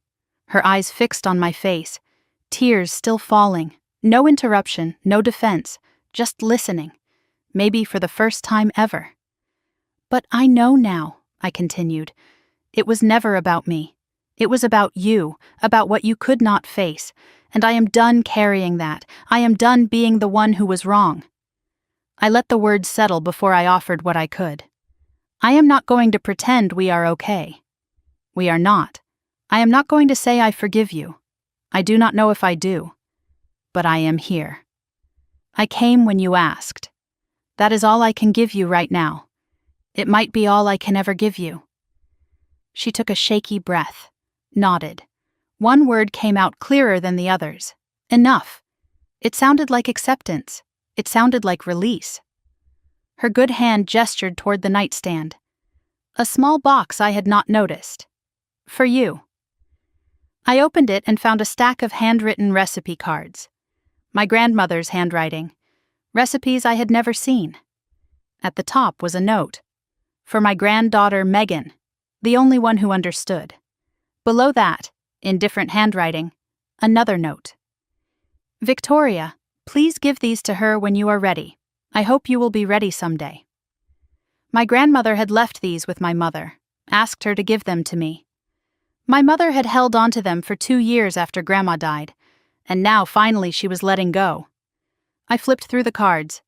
her eyes fixed on my face, tears still falling, no interruption, no defense, just listening, maybe for the first time ever. But I know now, I continued. It was never about me. It was about you, about what you could not face, and I am done carrying that. I am done being the one who was wrong. I let the words settle before I offered what I could. I am not going to pretend we are okay. We are not. I am not going to say I forgive you. I do not know if I do. But I am here. I came when you asked. That is all I can give you right now. It might be all I can ever give you." She took a shaky breath, nodded. One word came out clearer than the others. Enough. It sounded like acceptance. It sounded like release. Her good hand gestured toward the nightstand. A small box I had not noticed. "For you." I opened it and found a stack of handwritten recipe cards. My grandmother's handwriting. Recipes I had never seen. At the top was a note. For my granddaughter Megan, the only one who understood. Below that, in different handwriting, another note. "Victoria, please give these to her when you are ready. I hope you will be ready someday." My grandmother had left these with my mother, asked her to give them to me. My mother had held onto them for 2 years after Grandma died, and now finally she was letting go. I flipped through the cards.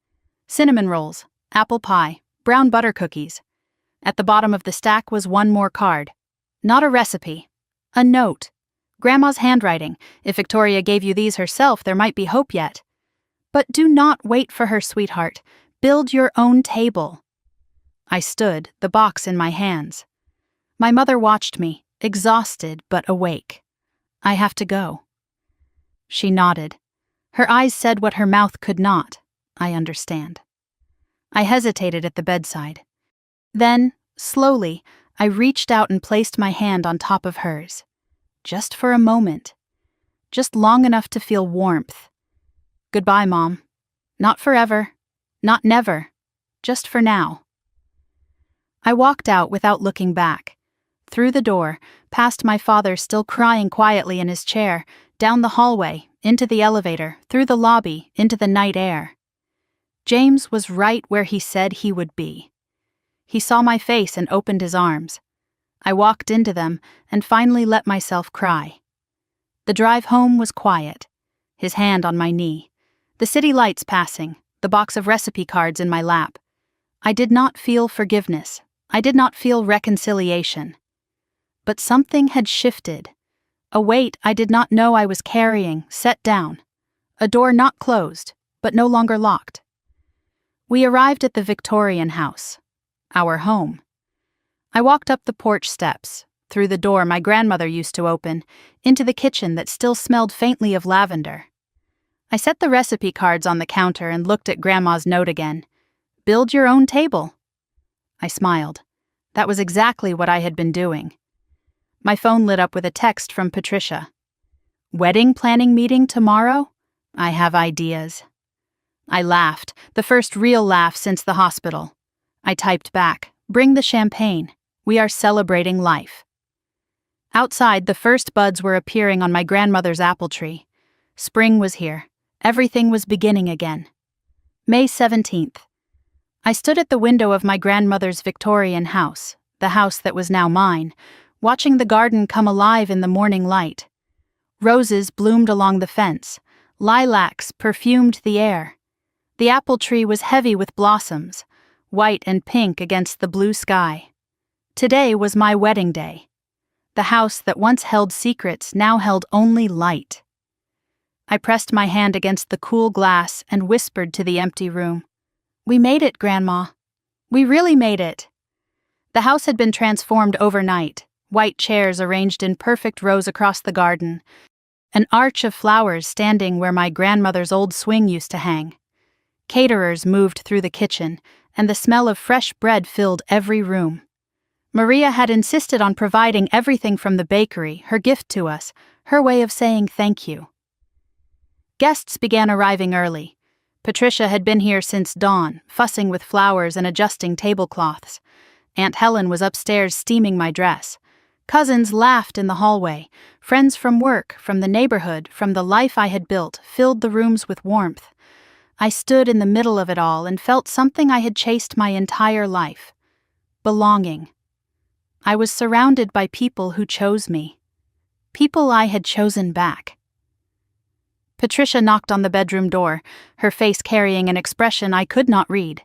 Cinnamon rolls, apple pie, brown butter cookies. At the bottom of the stack was one more card. Not a recipe. A note. Grandma's handwriting. If Victoria gave you these herself, there might be hope yet. But do not wait for her, sweetheart. Build your own table. I stood, the box in my hands. My mother watched me, exhausted but awake. "I have to go." She nodded. Her eyes said what her mouth could not. "I understand." I hesitated at the bedside. Then, slowly, I reached out and placed my hand on top of hers. Just for a moment. Just long enough to feel warmth. "Goodbye, Mom. Not forever. Not never. Just for now." I walked out without looking back. Through the door, past my father still crying quietly in his chair, down the hallway, into the elevator, through the lobby, into the night air. James was right where he said he would be. He saw my face and opened his arms. I walked into them and finally let myself cry. The drive home was quiet, his hand on my knee, the city lights passing, the box of recipe cards in my lap. I did not feel forgiveness. I did not feel reconciliation. But something had shifted. A weight I did not know I was carrying set down. A door not closed, but no longer locked. We arrived at the Victorian house, our home. I walked up the porch steps, through the door my grandmother used to open, into the kitchen that still smelled faintly of lavender. I set the recipe cards on the counter and looked at Grandma's note again. "Build your own table." I smiled. That was exactly what I had been doing. My phone lit up with a text from Patricia. "Wedding planning meeting tomorrow? I have ideas." I laughed, the first real laugh since the hospital. I typed back, "Bring the champagne. We are celebrating life." Outside, the first buds were appearing on my grandmother's apple tree. Spring was here. Everything was beginning again. May 17th. I stood at the window of my grandmother's Victorian house, the house that was now mine, watching the garden come alive in the morning light. Roses bloomed along the fence. Lilacs perfumed the air. The apple tree was heavy with blossoms, white and pink against the blue sky. Today was my wedding day. The house that once held secrets now held only light. I pressed my hand against the cool glass and whispered to the empty room. "We made it, Grandma. We really made it." The house had been transformed overnight. White chairs arranged in perfect rows across the garden, an arch of flowers standing where my grandmother's old swing used to hang. Caterers moved through the kitchen, and the smell of fresh bread filled every room. Maria had insisted on providing everything from the bakery, her gift to us, her way of saying thank you. Guests began arriving early. Patricia had been here since dawn, fussing with flowers and adjusting tablecloths. Aunt Helen was upstairs steaming my dress. Cousins laughed in the hallway. Friends from work, from the neighborhood, from the life I had built, filled the rooms with warmth. I stood in the middle of it all and felt something I had chased my entire life. Belonging. I was surrounded by people who chose me. People I had chosen back. Patricia knocked on the bedroom door, her face carrying an expression I could not read.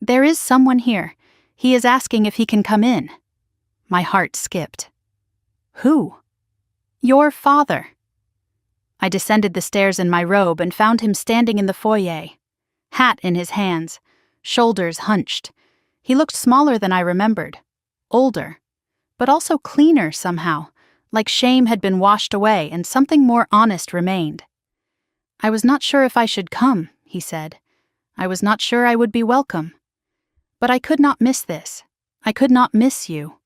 "There is someone here. He is asking if he can come in." My heart skipped. "Who?" "Your father." I descended the stairs in my robe and found him standing in the foyer, hat in his hands, shoulders hunched. He looked smaller than I remembered, older, but also cleaner somehow, like shame had been washed away and something more honest remained. "I was not sure if I should come," he said. "I was not sure I would be welcome. But I could not miss this. I could not miss you."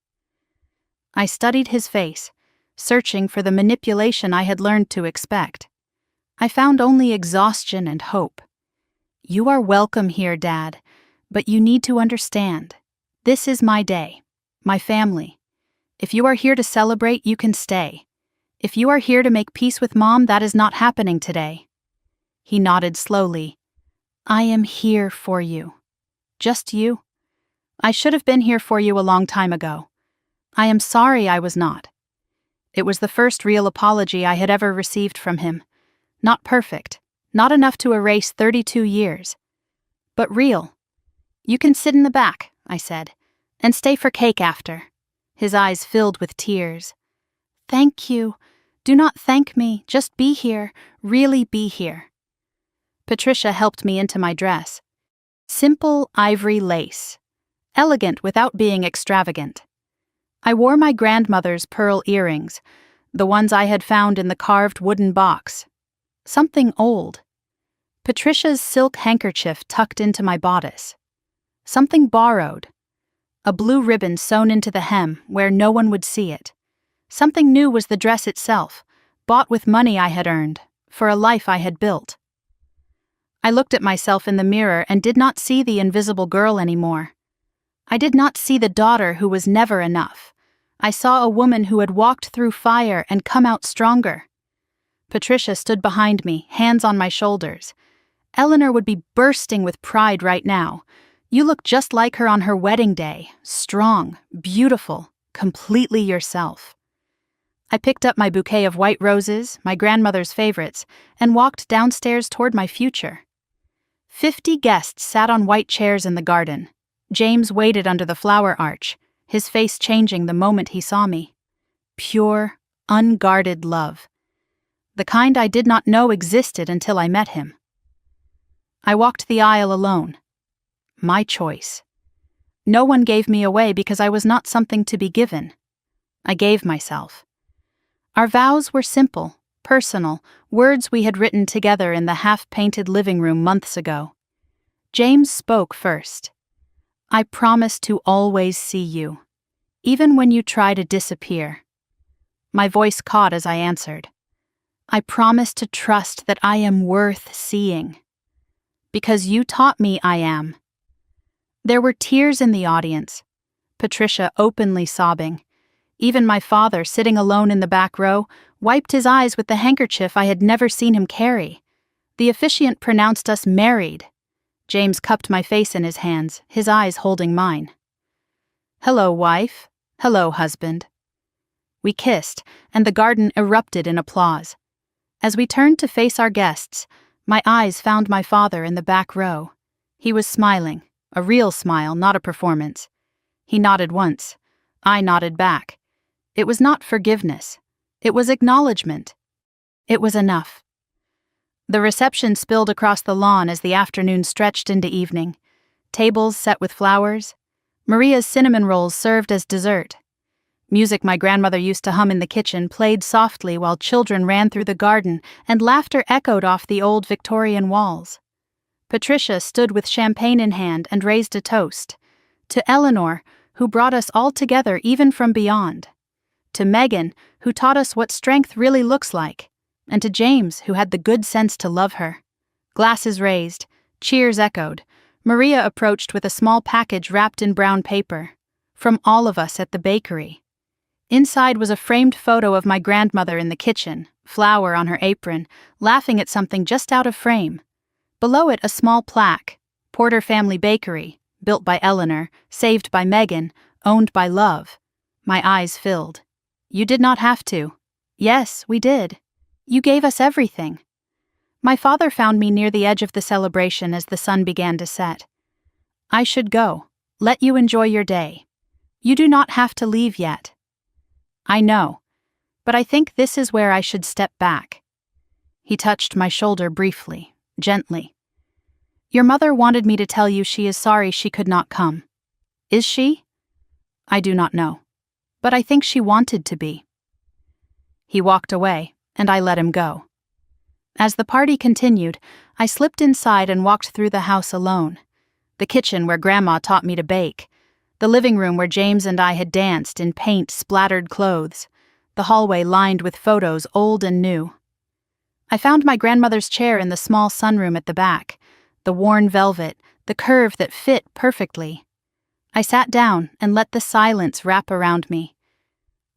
I studied his face, searching for the manipulation I had learned to expect. I found only exhaustion and hope. "You are welcome here, Dad, but you need to understand. This is my day, my family. If you are here to celebrate, you can stay. If you are here to make peace with Mom, that is not happening today." He nodded slowly. "I am here for you. Just you. I should have been here for you a long time ago. I am sorry I was not." It was the first real apology I had ever received from him. Not perfect, not enough to erase 32 years, but real. "You can sit in the back," I said, "and stay for cake after." His eyes filled with tears. "Thank you. Do not thank me. Just be here. Really be here." Patricia helped me into my dress. Simple ivory lace. Elegant without being extravagant. I wore my grandmother's pearl earrings, the ones I had found in the carved wooden box. Something old. Patricia's silk handkerchief tucked into my bodice. Something borrowed. A blue ribbon sewn into the hem where no one would see it. Something new was the dress itself, bought with money I had earned, for a life I had built. I looked at myself in the mirror and did not see the invisible girl anymore. I did not see the daughter who was never enough. I saw a woman who had walked through fire and come out stronger. Patricia stood behind me, hands on my shoulders. Eleanor would be bursting with pride right now. "You look just like her on her wedding day, strong, beautiful, completely yourself." I picked up my bouquet of white roses, my grandmother's favorites, and walked downstairs toward my future. 50 guests sat on white chairs in the garden. James waited under the flower arch, his face changing the moment he saw me. Pure, unguarded love. The kind I did not know existed until I met him. I walked the aisle alone. My choice. No one gave me away because I was not something to be given. I gave myself. Our vows were simple, personal, words we had written together in the half-painted living room months ago. James spoke first. "I promise to always see you, even when you try to disappear." My voice caught as I answered. "I promise to trust that I am worth seeing. Because you taught me I am." There were tears in the audience, Patricia openly sobbing. Even my father, sitting alone in the back row, wiped his eyes with the handkerchief I had never seen him carry. The officiant pronounced us married. James cupped my face in his hands, his eyes holding mine. "Hello, wife. Hello, husband." We kissed, and the garden erupted in applause. As we turned to face our guests, my eyes found my father in the back row. He was smiling, a real smile, not a performance. He nodded once. I nodded back. It was not forgiveness. It was acknowledgement. It was enough. The reception spilled across the lawn as the afternoon stretched into evening. Tables set with flowers. Maria's cinnamon rolls served as dessert. Music my grandmother used to hum in the kitchen played softly while children ran through the garden and laughter echoed off the old Victorian walls. Patricia stood with champagne in hand and raised a toast. To Eleanor, who brought us all together even from beyond. To Megan, who taught us what strength really looks like. And to James, who had the good sense to love her. Glasses raised, cheers echoed. Maria approached with a small package wrapped in brown paper. From all of us at the bakery. Inside was a framed photo of my grandmother in the kitchen, flour on her apron, laughing at something just out of frame. Below it a small plaque, Porter Family Bakery, built by Eleanor, saved by Megan, owned by Love. My eyes filled. You did not have to. Yes, we did. You gave us everything. My father found me near the edge of the celebration as the sun began to set. I should go. Let you enjoy your day. You do not have to leave yet. I know, but I think this is where I should step back. He touched my shoulder briefly, gently. Your mother wanted me to tell you she is sorry she could not come. Is she? I do not know. But I think she wanted to be. He walked away, and I let him go. As the party continued, I slipped inside and walked through the house alone. The kitchen where Grandma taught me to bake. The living room where James and I had danced in paint-splattered clothes. The hallway lined with photos, old and new. I found my grandmother's chair in the small sunroom at the back, the worn velvet, the curve that fit perfectly. I sat down and let the silence wrap around me.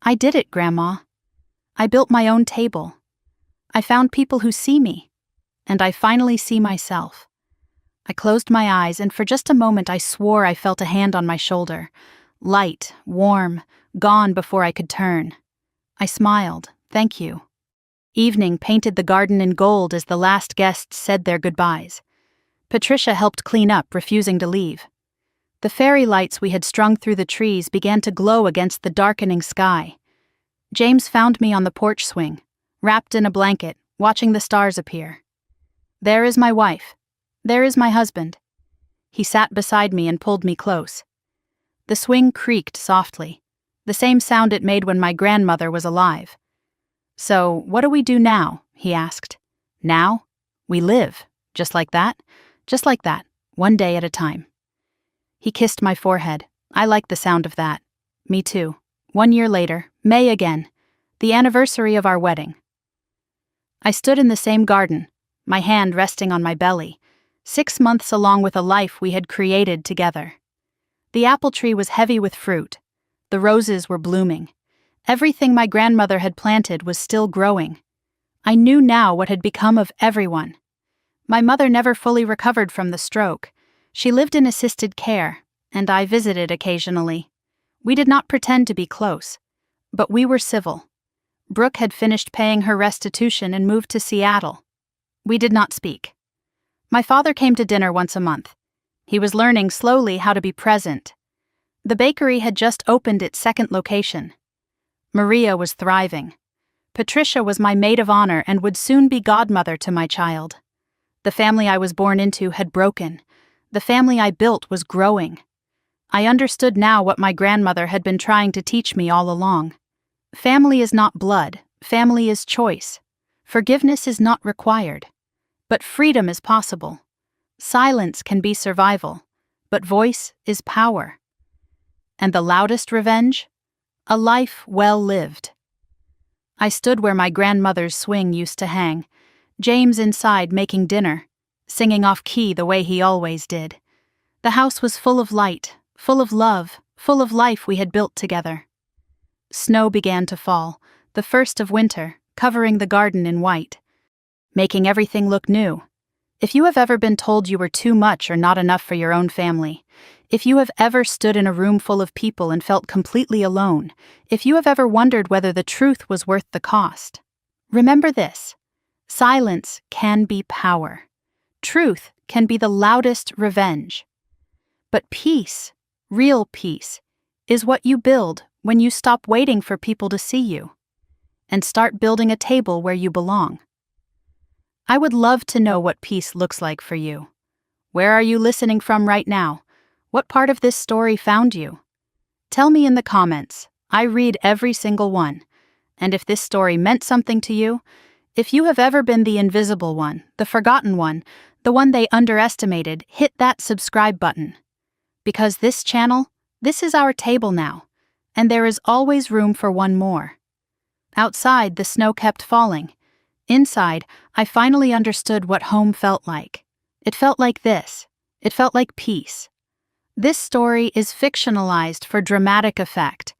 I did it, Grandma. I built my own table. I found people who see me, and I finally see myself. I closed my eyes, and for just a moment I swore I felt a hand on my shoulder. Light, warm, gone before I could turn. I smiled, thank you. Evening painted the garden in gold as the last guests said their goodbyes. Patricia helped clean up, refusing to leave. The fairy lights we had strung through the trees began to glow against the darkening sky. James found me on the porch swing, wrapped in a blanket, watching the stars appear. There is my wife. There is my husband. He sat beside me and pulled me close. The swing creaked softly, the same sound it made when my grandmother was alive. So, what do we do now? He asked. Now? We live. Just like that, one day at a time. He kissed my forehead. I liked the sound of that. Me too. 1 year later, May again, the anniversary of our wedding. I stood in the same garden, my hand resting on my belly, 6 months along with a life we had created together. The apple tree was heavy with fruit. The roses were blooming. Everything my grandmother had planted was still growing. I knew now what had become of everyone. My mother never fully recovered from the stroke. She lived in assisted care, and I visited occasionally. We did not pretend to be close, but we were civil. Brooke had finished paying her restitution and moved to Seattle. We did not speak. My father came to dinner once a month. He was learning slowly how to be present. The bakery had just opened its second location. Maria was thriving. Patricia was my maid of honor and would soon be godmother to my child. The family I was born into had broken. The family I built was growing. I understood now what my grandmother had been trying to teach me all along. Family is not blood, family is choice. Forgiveness is not required. But freedom is possible. Silence can be survival, but voice is power. And the loudest revenge? A life well lived. I stood where my grandmother's swing used to hang, James inside making dinner, singing off key the way he always did. The house was full of light, full of love, full of life we had built together. Snow began to fall, the first of winter, covering the garden in white, making everything look new. If you have ever been told you were too much or not enough for your own family, if you have ever stood in a room full of people and felt completely alone, if you have ever wondered whether the truth was worth the cost, remember this: silence can be power. Truth can be the loudest revenge. But peace, real peace, is what you build when you stop waiting for people to see you and start building a table where you belong. I would love to know what peace looks like for you. Where are you listening from right now? What part of this story found you? Tell me in the comments. I read every single one. And if this story meant something to you, if you have ever been the invisible one, the forgotten one, the one they underestimated, hit that subscribe button. Because this channel, this is our table now, and there is always room for one more. Outside, the snow kept falling. Inside, I finally understood what home felt like. It felt like this. It felt like peace. This story is fictionalized for dramatic effect.